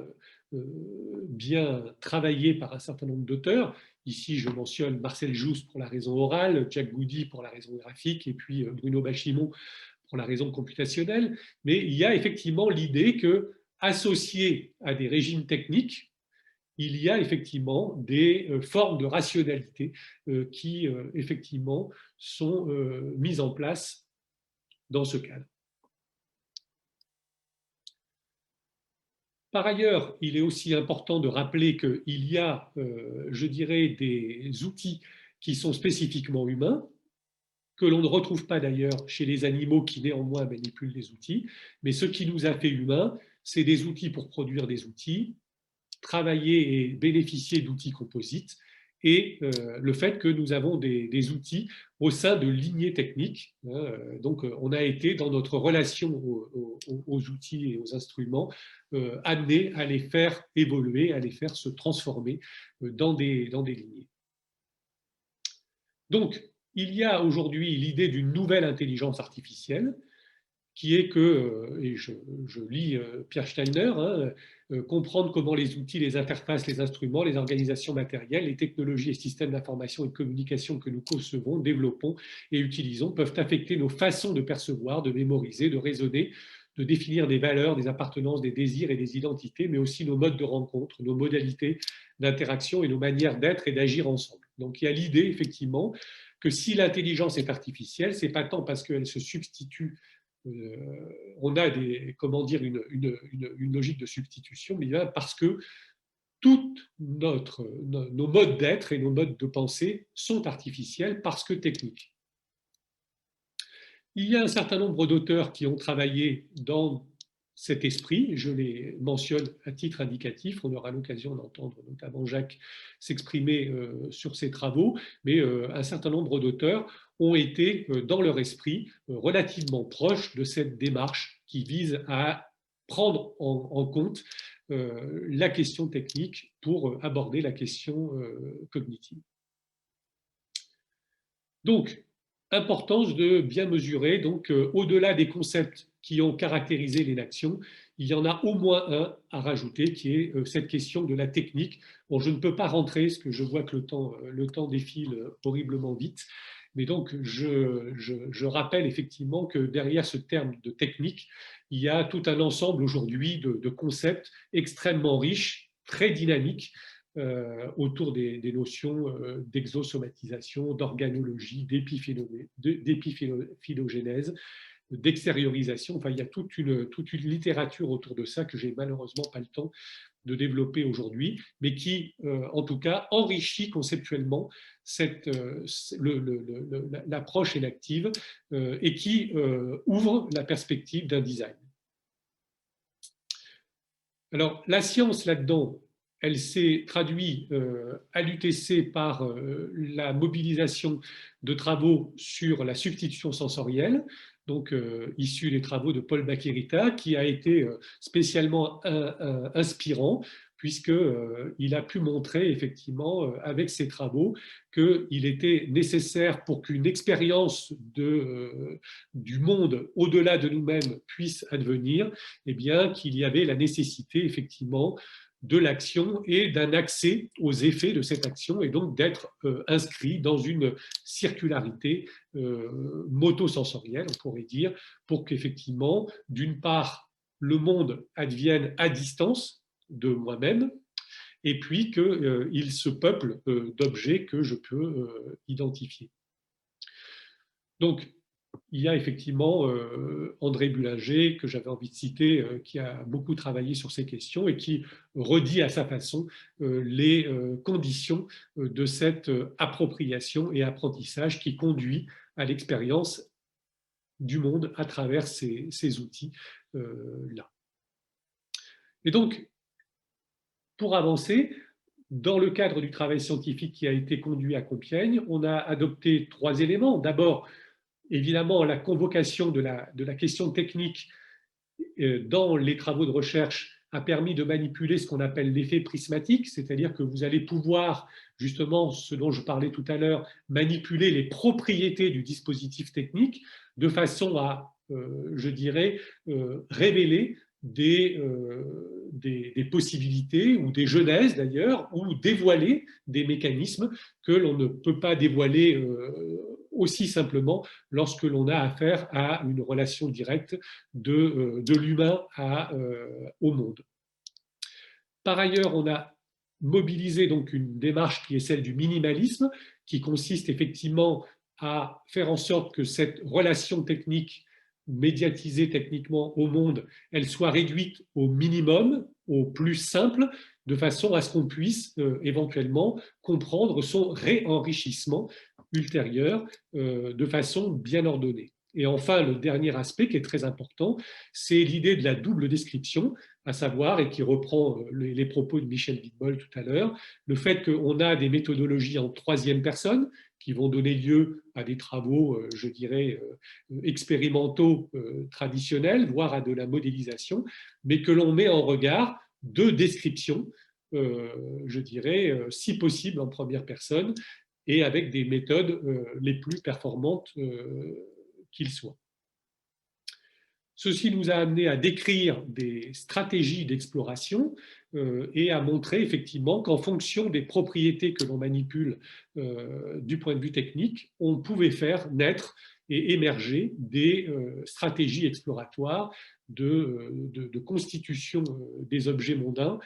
bien travaillée par un certain nombre d'auteurs. Ici, je mentionne Marcel Jouste pour la raison orale, Jack Goody pour la raison graphique, et puis Bruno Bachimon pour la raison computationnelle, mais il y a effectivement l'idée que, associé à des régimes techniques, il y a effectivement des formes de rationalité qui, effectivement, sont mises en place dans ce cadre. Par ailleurs, il est aussi important de rappeler qu'il y a, je dirais, des outils qui sont spécifiquement humains, que l'on ne retrouve pas d'ailleurs chez les animaux qui néanmoins manipulent les outils. Mais ce qui nous a fait humains, c'est des outils pour produire des outils, travailler et bénéficier d'outils composites, et le fait que nous avons des outils au sein de lignées techniques. Donc, on a été, dans notre relation aux outils et aux instruments, amenés à les faire évoluer, à les faire se transformer dans des lignées. Donc, il y a aujourd'hui l'idée d'une nouvelle intelligence artificielle qui est que, et je lis Pierre Steiner, hein, comprendre comment les outils, les interfaces, les instruments, les organisations matérielles, les technologies et systèmes d'information et de communication que nous concevons, développons et utilisons peuvent affecter nos façons de percevoir, de mémoriser, de raisonner de définir des valeurs, des appartenances, des désirs et des identités, mais aussi nos modes de rencontre, nos modalités d'interaction et nos manières d'être et d'agir ensemble. Donc il y a l'idée, effectivement, que si l'intelligence est artificielle, ce n'est pas tant parce qu'elle se substitue, on a comment dire, une logique de substitution, mais bien parce que tous nos modes d'être et nos modes de pensée sont artificiels parce que techniques. Il y a un certain nombre d'auteurs qui ont travaillé dans cet esprit, je les mentionne à titre indicatif, on aura l'occasion d'entendre notamment Jacques s'exprimer sur ses travaux, mais un certain nombre d'auteurs ont été dans leur esprit relativement proches de cette démarche qui vise à prendre en compte la question technique pour aborder la question cognitive. Donc, importance de bien mesurer, donc au-delà des concepts qui ont caractérisé l'inaction, il y en a au moins un à rajouter qui est cette question de la technique. Bon, je ne peux pas rentrer parce que je vois que le temps défile horriblement vite, mais donc je rappelle effectivement que derrière ce terme de technique, il y a tout un ensemble aujourd'hui de concepts extrêmement riches, très dynamiques, autour des notions d'exosomatisation, d'organologie, d'épiphylogenèse, d'extériorisation. Enfin, il y a toute une littérature autour de ça que j'ai malheureusement pas le temps de développer aujourd'hui, mais qui, en tout cas, enrichit conceptuellement l'approche énactive et qui ouvre la perspective d'un design. Alors, la science là-dedans, elle s'est traduite à l'UTC par la mobilisation de travaux sur la substitution sensorielle, donc issu des travaux de Paul Bakirita, qui a été spécialement inspirant, puisqu'il a pu montrer effectivement avec ses travaux qu'il était nécessaire pour qu'une expérience du monde au-delà de nous-mêmes puisse advenir, eh bien qu'il y avait la nécessité effectivement de l'action et d'un accès aux effets de cette action et donc d'être inscrit dans une circularité motosensorielle, on pourrait dire, pour qu'effectivement, d'une part, le monde advienne à distance de moi-même et puis qu'il se peuple d'objets que je peux identifier. Donc, il y a effectivement André Bullinger, que j'avais envie de citer, qui a beaucoup travaillé sur ces questions et qui redit à sa façon les conditions de cette appropriation et apprentissage qui conduit à l'expérience du monde à travers ces outils-là. Et donc, pour avancer, dans le cadre du travail scientifique qui a été conduit à Compiègne, on a adopté 3 éléments. D'abord, évidemment, la convocation de la question technique dans les travaux de recherche a permis de manipuler ce qu'on appelle l'effet prismatique, c'est-à-dire que vous allez pouvoir, justement, ce dont je parlais tout à l'heure, manipuler les propriétés du dispositif technique de façon à, je dirais, révéler des possibilités ou des genèses d'ailleurs, ou dévoiler des mécanismes que l'on ne peut pas dévoiler aussi simplement lorsque l'on a affaire à une relation directe de l'humain au monde. Par ailleurs, on a mobilisé donc une démarche qui est celle du minimalisme, qui consiste effectivement à faire en sorte que cette relation technique médiatisée techniquement au monde, elle soit réduite au minimum, au plus simple, de façon à ce qu'on puisse éventuellement comprendre son réenrichissement ultérieur de façon bien ordonnée. Et enfin, le dernier aspect qui est très important, c'est l'idée de la double description, à savoir, et qui reprend les propos de Michel Wittbold tout à l'heure, le fait qu'on a des méthodologies en 3e personne qui vont donner lieu à des travaux, je dirais, expérimentaux traditionnels, voire à de la modélisation, mais que l'on met en regard 2 descriptions, je dirais, si possible en 1re personne, et avec des méthodes les plus performantes qu'il soit. Ceci nous a amené à décrire des stratégies d'exploration et à montrer effectivement qu'en fonction des propriétés que l'on manipule du point de vue technique, on pouvait faire naître et émerger des stratégies exploratoires de constitution des objets mondains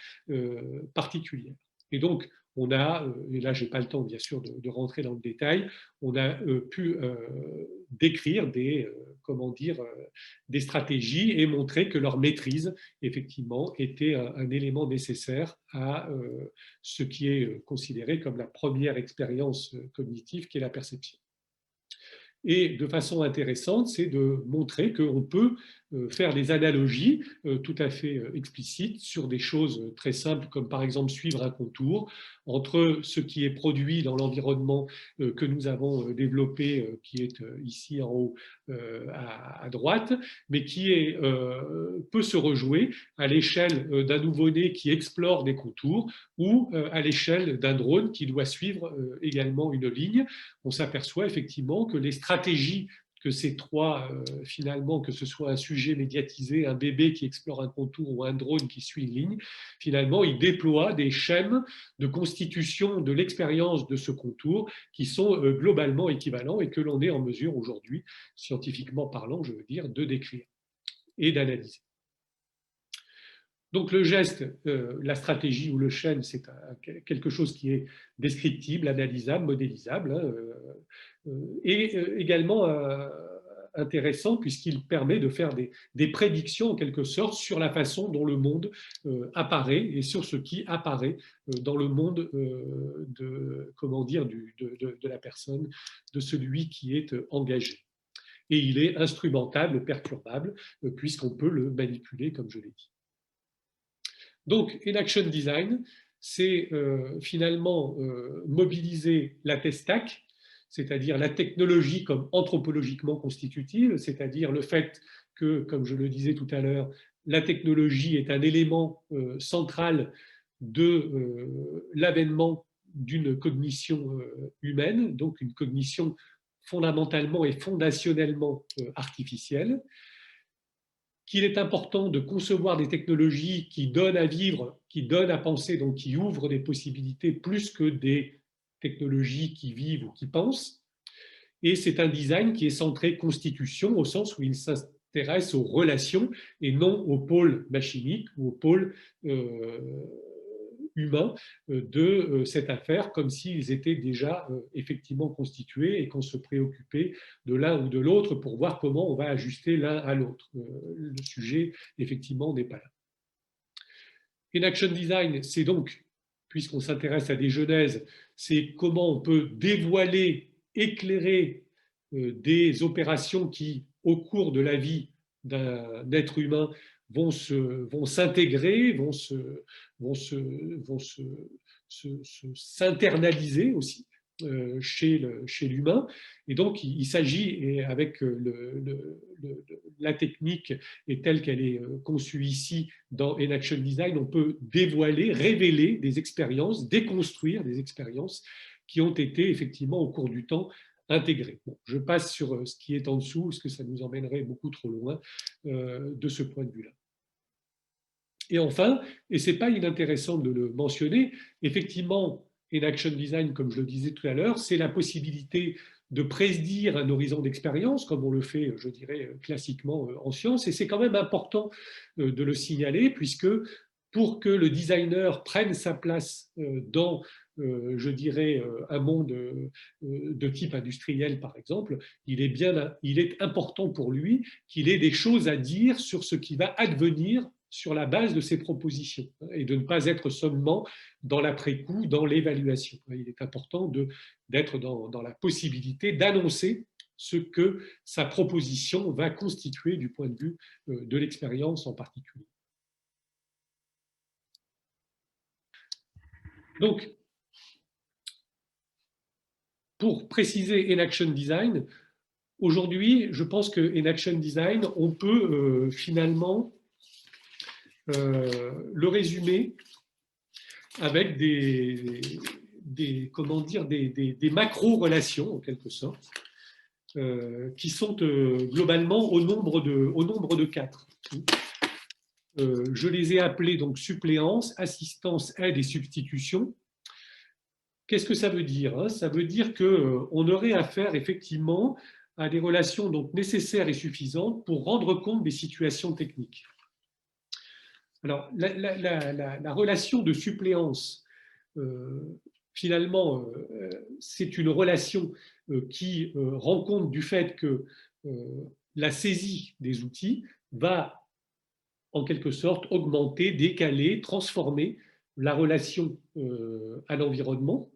particulières. Et donc, on a, et là je n'ai pas le temps bien sûr de rentrer dans le détail, on a pu décrire comment dire, des stratégies et montrer que leur maîtrise, effectivement, était un élément nécessaire à ce qui est considéré comme la première expérience cognitive, qui est la perception. Et de façon intéressante, c'est de montrer qu'on peut faire des analogies tout à fait explicites sur des choses très simples, comme par exemple suivre un contour entre ce qui est produit dans l'environnement que nous avons développé, qui est ici en haut à droite, mais qui peut se rejouer à l'échelle d'un nouveau-né qui explore des contours ou à l'échelle d'un drone qui doit suivre également une ligne. On s'aperçoit effectivement que les stratégies que ces trois, finalement, que ce soit un sujet médiatisé, un bébé qui explore un contour ou un drone qui suit une ligne, finalement, ils déploient des schèmes de constitution de l'expérience de ce contour qui sont globalement équivalents et que l'on est en mesure aujourd'hui, scientifiquement parlant, je veux dire, de décrire et d'analyser. Donc le geste, la stratégie ou le schème, c'est quelque chose qui est descriptible, analysable, modélisable, hein, et également intéressant puisqu'il permet de faire des prédictions en quelque sorte sur la façon dont le monde apparaît et sur ce qui apparaît dans le monde comment dire, de la personne, de celui qui est engagé. Et il est instrumentable, perturbable, puisqu'on peut le manipuler, comme je l'ai dit. Donc, in-action design, c'est finalement mobiliser la TESTAC, c'est-à-dire la technologie comme anthropologiquement constitutive, c'est-à-dire le fait que, comme je le disais tout à l'heure, la technologie est un élément central de l'avènement d'une cognition humaine, donc une cognition fondamentalement et fondationnellement artificielle, qu'il est important de concevoir des technologies qui donnent à vivre, qui donnent à penser, donc qui ouvrent des possibilités plus que des technologies qui vivent ou qui pensent. Et c'est un design qui est centré constitution au sens où il s'intéresse aux relations et non au pôle machinique ou au pôle humain de cette affaire, comme s'ils étaient déjà effectivement constitués et qu'on se préoccupait de l'un ou de l'autre pour voir comment on va ajuster l'un à l'autre. Le sujet, effectivement, n'est pas là. In-action design, c'est donc, puisqu'on s'intéresse à des genèses, c'est comment on peut dévoiler, éclairer des opérations qui, au cours de la vie d'un être humain, vont s'intégrer, vont s'internaliser aussi chez l'humain. Et donc, il s'agit, avec la technique et telle qu'elle est conçue ici dans In-Action Design, on peut dévoiler, révéler des expériences, déconstruire des expériences qui ont été effectivement au cours du temps intégrées. Bon, je passe sur ce qui est en dessous, parce que ça nous emmènerait beaucoup trop loin de ce point de vue-là. Et enfin, et ce n'est pas inintéressant de le mentionner, effectivement, In-Action Design, comme je le disais tout à l'heure, c'est la possibilité de prédire un horizon d'expérience, comme on le fait, je dirais, classiquement en sciences. Et c'est quand même important de le signaler, puisque pour que le designer prenne sa place dans, je dirais, un monde de type industriel, par exemple, il est important pour lui qu'il ait des choses à dire sur ce qui va advenir sur la base de ses propositions et de ne pas être seulement dans l'après-coup, dans l'évaluation. Il est important d'être dans la possibilité d'annoncer ce que sa proposition va constituer du point de vue de l'expérience en particulier. Donc, pour préciser In-Action Design, aujourd'hui, je pense que In-Action Design, on peut finalement le résumer avec comment dire, des macro-relations, en quelque sorte, qui sont globalement au nombre de 4. Je les ai appelées donc suppléance, assistance, aide et substitution. Qu'est-ce que ça veut dire? Ça veut dire qu'on aurait affaire effectivement à des relations donc nécessaires et suffisantes pour rendre compte des situations techniques. Alors, la relation de suppléance, finalement, c'est une relation qui rend compte du fait que la saisie des outils va, en quelque sorte, augmenter, décaler, transformer la relation à l'environnement,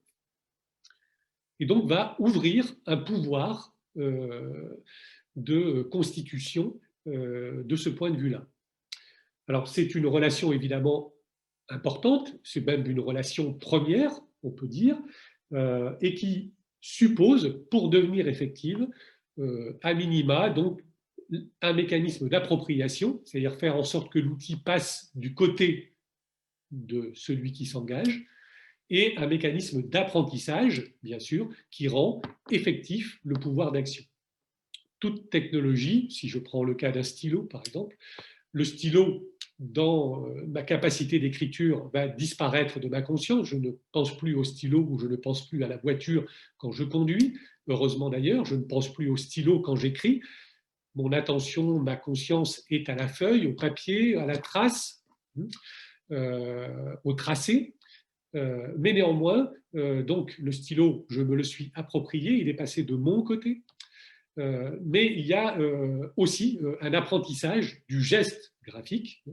et donc va ouvrir un pouvoir de constitution de ce point de vue-là. Alors, c'est une relation évidemment importante, c'est même une relation première, on peut dire, et qui suppose, pour devenir effective, à minima, donc, un mécanisme d'appropriation, c'est-à-dire faire en sorte que l'outil passe du côté de celui qui s'engage, et un mécanisme d'apprentissage, bien sûr, qui rend effectif le pouvoir d'action. Toute technologie, si je prends le cas d'un stylo, par exemple, le stylo, dans ma capacité d'écriture, va disparaître de ma conscience. Je ne pense plus au stylo ou je ne pense plus à la voiture quand je conduis. Heureusement d'ailleurs, je ne pense plus au stylo quand j'écris. Mon attention, ma conscience est à la feuille, au papier, à la trace, au tracé. Mais néanmoins, donc le stylo, je me le suis approprié, il est passé de mon côté. Mais il y a aussi un apprentissage du geste graphique.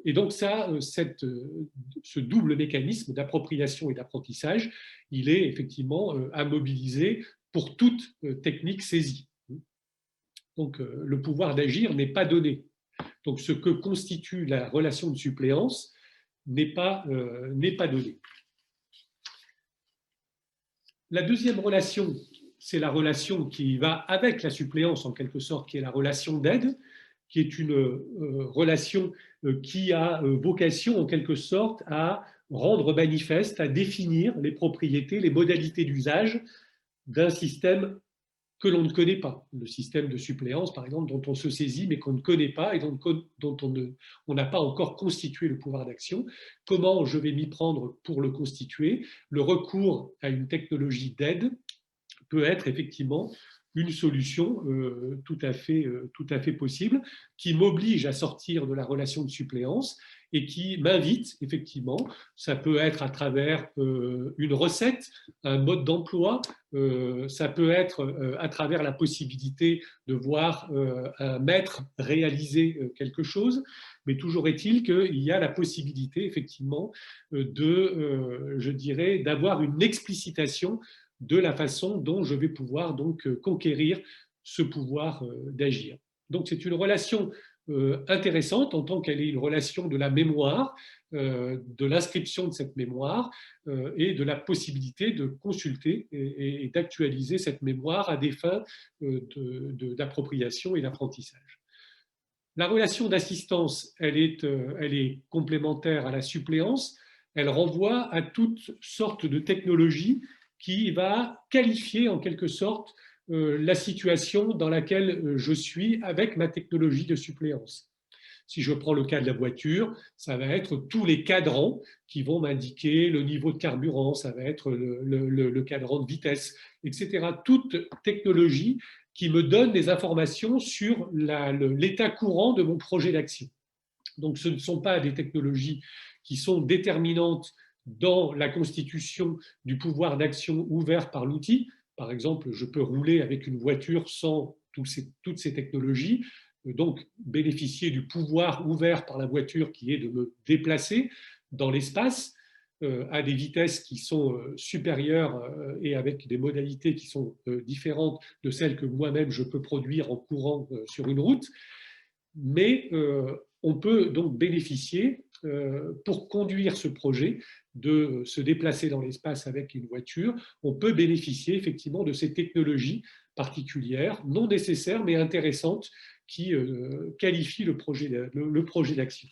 Et donc ça, ce double mécanisme d'appropriation et d'apprentissage, il est effectivement à mobiliser pour toute technique saisie. Donc le pouvoir d'agir n'est pas donné. Donc ce que constitue la relation de suppléance n'est pas donné. La deuxième relation, c'est la relation qui va avec la suppléance en quelque sorte, qui est la relation d'aide, qui est une relation qui a vocation en quelque sorte à rendre manifeste, à définir les propriétés, les modalités d'usage d'un système que l'on ne connaît pas. Le système de suppléance, par exemple, dont on se saisit mais qu'on ne connaît pas et dont on n'a pas encore constitué le pouvoir d'action. Comment je vais m'y prendre pour le constituer? Le recours à une technologie d'aide peut être effectivement une solution tout à fait possible, qui m'oblige à sortir de la relation de suppléance et qui m'invite effectivement, ça peut être à travers une recette, un mode d'emploi, ça peut être à travers la possibilité de voir un maître réaliser quelque chose, mais toujours est-il qu'il y a la possibilité effectivement je dirais, d'avoir une explicitation de la façon dont je vais pouvoir donc conquérir ce pouvoir d'agir. Donc c'est une relation intéressante en tant qu'elle est une relation de la mémoire, de l'inscription de cette mémoire et de la possibilité de consulter et d'actualiser cette mémoire à des fins d'appropriation et d'apprentissage. La relation d'assistance, elle est complémentaire à la suppléance, elle renvoie à toutes sortes de technologies qui va qualifier en quelque sorte la situation dans laquelle je suis avec ma technologie de suppléance. Si je prends le cas de la voiture, ça va être tous les cadrans qui vont m'indiquer le niveau de carburant, ça va être le cadran de vitesse, etc. Toute technologie qui me donne des informations sur l'état courant de mon projet d'action. Donc ce ne sont pas des technologies qui sont déterminantes dans la constitution du pouvoir d'action ouvert par l'outil. Par exemple, je peux rouler avec une voiture sans toutes ces technologies, donc bénéficier du pouvoir ouvert par la voiture qui est de me déplacer dans l'espace à des vitesses qui sont supérieures et avec des modalités qui sont différentes de celles que moi-même je peux produire en courant sur une route. Mais on peut donc bénéficier, pour conduire ce projet, de se déplacer dans l'espace avec une voiture, on peut bénéficier effectivement de ces technologies particulières, non nécessaires mais intéressantes, qui qualifient le projet d'action.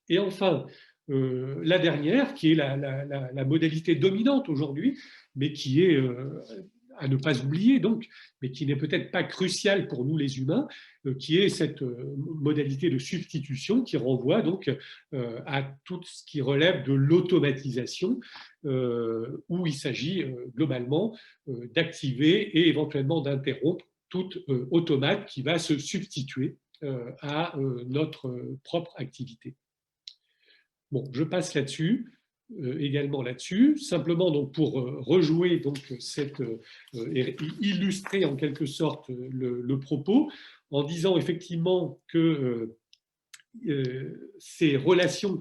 Et enfin, la dernière, qui est la modalité dominante aujourd'hui, mais qui est à ne pas oublier, donc, mais qui n'est peut-être pas cruciale pour nous les humains, qui est cette modalité de substitution qui renvoie donc à tout ce qui relève de l'automatisation, où il s'agit globalement d'activer et éventuellement d'interrompre tout automate qui va se substituer à notre propre activité. Bon, je passe là-dessus, également là-dessus. Simplement, donc, pour rejouer donc, et illustrer en quelque sorte le propos, en disant effectivement que ces relations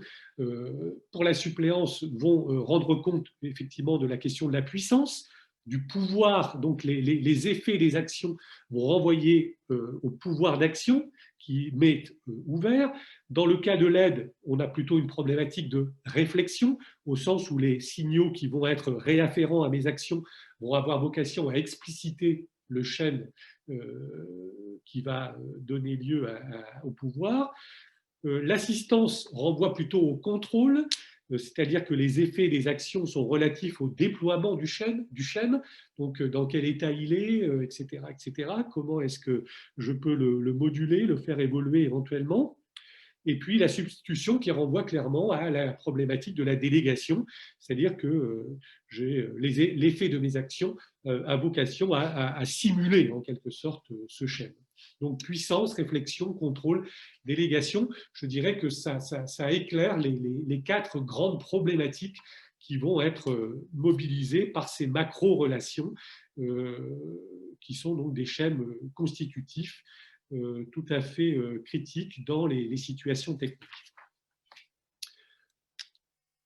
pour la suppléance vont rendre compte effectivement de la question de la puissance, du pouvoir, donc les effets des actions vont renvoyer au pouvoir d'action qui m'est ouvert. Dans le cas de l'aide, on a plutôt une problématique de réflexion, au sens où les signaux qui vont être réafférents à mes actions vont avoir vocation à expliciter le chêne qui va donner lieu au pouvoir. L'assistance renvoie plutôt au contrôle, c'est-à-dire que les effets des actions sont relatifs au déploiement du chêne, donc dans quel état il est, etc., etc. Comment est-ce que je peux le moduler, le faire évoluer éventuellement. Et puis la substitution qui renvoie clairement à la problématique de la délégation, c'est-à-dire que j'ai l'effet de mes actions a vocation à simuler en quelque sorte ce chêne. Donc puissance, réflexion, contrôle, délégation, je dirais que ça éclaire les quatre grandes problématiques qui vont être mobilisées par ces macro-relations qui sont donc des schèmes constitutifs tout à fait critiques dans les situations techniques.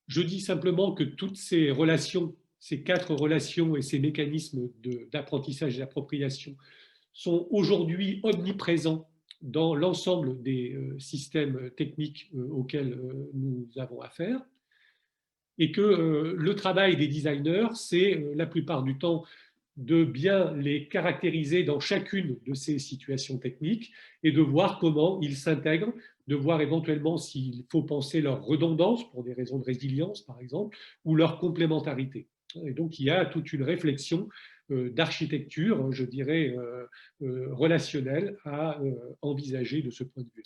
Je dis simplement que toutes ces relations, ces quatre relations et ces mécanismes d'apprentissage et d'appropriation sont aujourd'hui omniprésents dans l'ensemble des systèmes techniques auxquels nous avons affaire, et que le travail des designers, c'est la plupart du temps de bien les caractériser dans chacune de ces situations techniques et de voir comment ils s'intègrent, de voir éventuellement s'il faut penser leur redondance pour des raisons de résilience, par exemple, ou leur complémentarité. Et donc, il y a toute une réflexion d'architecture, je dirais, relationnelle à envisager de ce point de vue.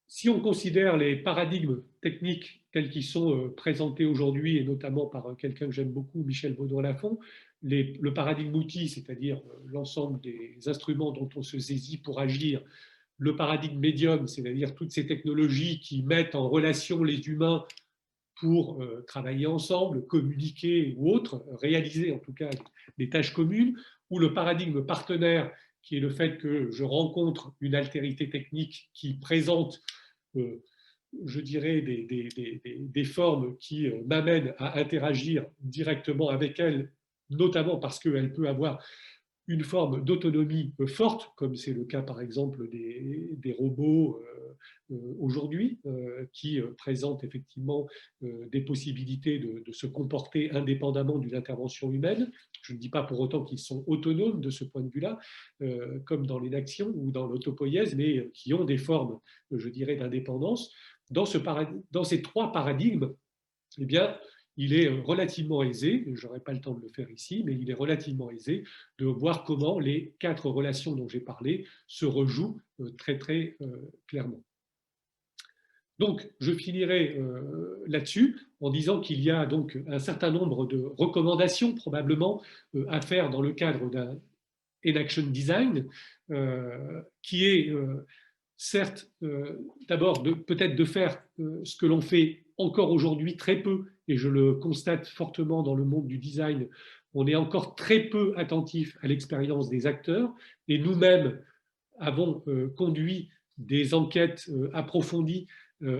Si on considère les paradigmes techniques tels qu'ils sont présentés aujourd'hui, et notamment par quelqu'un que j'aime beaucoup, Michel Baudouin-Lafont, le paradigme outil, c'est-à-dire l'ensemble des instruments dont on se saisit pour agir, le paradigme médium, c'est-à-dire toutes ces technologies qui mettent en relation les humains pour travailler ensemble, communiquer ou autre, réaliser en tout cas des tâches communes, ou le paradigme partenaire, qui est le fait que je rencontre une altérité technique qui présente je dirais, des formes qui m'amènent à interagir directement avec elle, notamment parce qu'elle peut avoir une forme d'autonomie forte, comme c'est le cas par exemple des robots aujourd'hui, qui présentent effectivement des possibilités de se comporter indépendamment d'une intervention humaine. Je ne dis pas pour autant qu'ils sont autonomes de ce point de vue-là, comme dans l'inaction ou dans l'autopoïèse, mais qui ont des formes, je dirais, d'indépendance. Dans ces trois paradigmes, eh bien, il est relativement aisé, je n'aurai pas le temps de le faire ici, mais il est relativement aisé de voir comment les quatre relations dont j'ai parlé se rejouent très très clairement. Donc, je finirai là-dessus en disant qu'il y a donc un certain nombre de recommandations probablement à faire dans le cadre d'un in-action design, qui est certes d'abord peut-être de faire ce que l'on fait encore aujourd'hui très peu, et je le constate fortement dans le monde du design, on est encore très peu attentif à l'expérience des acteurs, et nous-mêmes avons conduit des enquêtes approfondies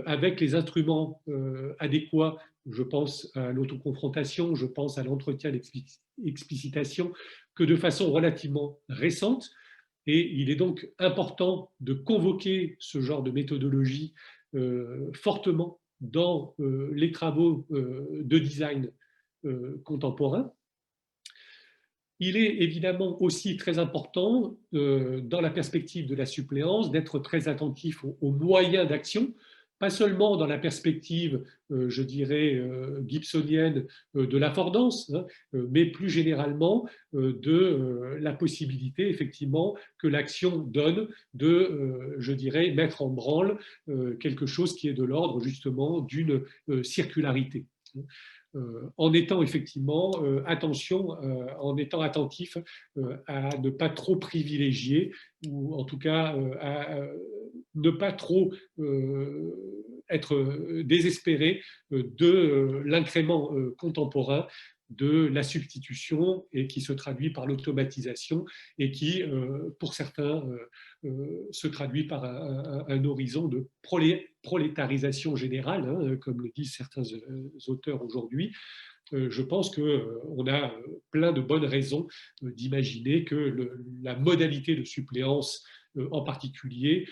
avec les instruments adéquats. Je pense à l'autoconfrontation, je pense à l'entretien d'explicitation, que de façon relativement récente. Et il est donc important de convoquer ce genre de méthodologie fortement dans les travaux de design contemporain. Il est évidemment aussi très important, dans la perspective de la suppléance, d'être très attentif aux moyens d'action, pas seulement dans la perspective, je dirais, gibsonienne de l'affordance, hein, mais plus généralement de la possibilité, effectivement, que l'action donne de, je dirais, mettre en branle quelque chose qui est de l'ordre, justement, d'une circularité. En étant effectivement en étant attentif à ne pas trop privilégier, ou en tout cas à ne pas trop être désespéré de l'incrément contemporain de la substitution et qui se traduit par l'automatisation et qui, pour certains, se traduit par un horizon de prolétarisation générale, hein, comme le disent certains auteurs aujourd'hui. Je pense qu'on a plein de bonnes raisons d'imaginer que la modalité de suppléance en particulier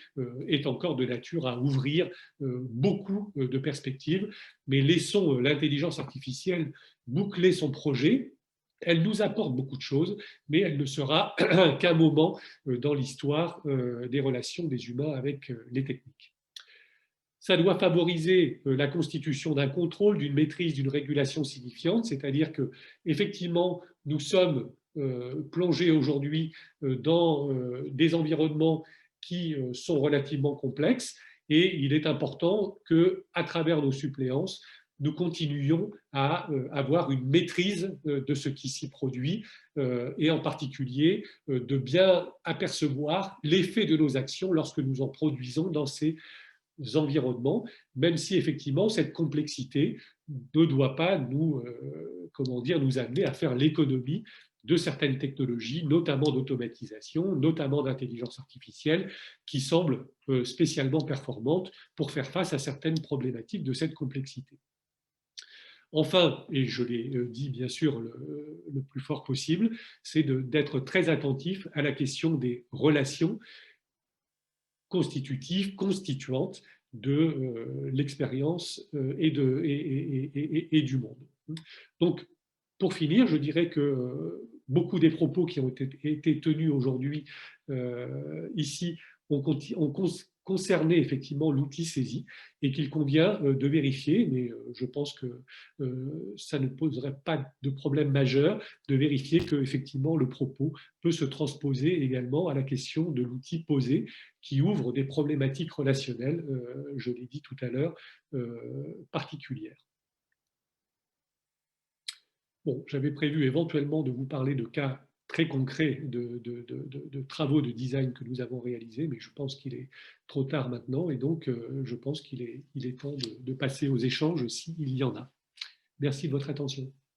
est encore de nature à ouvrir beaucoup de perspectives, mais laissons l'intelligence artificielle boucler son projet. Elle nous apporte beaucoup de choses, mais elle ne sera qu'un moment dans l'histoire des relations des humains avec les techniques. Ça doit favoriser la constitution d'un contrôle, d'une maîtrise, d'une régulation signifiante, c'est-à-dire que effectivement, nous sommes plongés aujourd'hui dans des environnements qui sont relativement complexes et il est important que, à travers nos suppléances, nous continuions à avoir une maîtrise de ce qui s'y produit et en particulier de bien apercevoir l'effet de nos actions lorsque nous en produisons dans ces environnements, même si effectivement cette complexité ne doit pas nous, nous amener à faire l'économie de certaines technologies, notamment d'automatisation, notamment d'intelligence artificielle, qui semblent spécialement performantes pour faire face à certaines problématiques de cette complexité. Enfin, et je l'ai dit bien sûr le plus fort possible, c'est d'être très attentif à la question des relations constitutives, constituantes de l'expérience et du monde. Donc, pour finir, je dirais que beaucoup des propos qui ont été tenus aujourd'hui ici ont concerné effectivement l'outil saisi et qu'il convient de vérifier, mais je pense que ça ne poserait pas de problème majeur de vérifier que effectivement le propos peut se transposer également à la question de l'outil posé qui ouvre des problématiques relationnelles, je l'ai dit tout à l'heure, particulières. Bon, j'avais prévu éventuellement de vous parler de cas très concrets de travaux de design que nous avons réalisés, mais je pense qu'il est trop tard maintenant et donc je pense qu'il est temps de passer aux échanges s'il y en a. Merci de votre attention.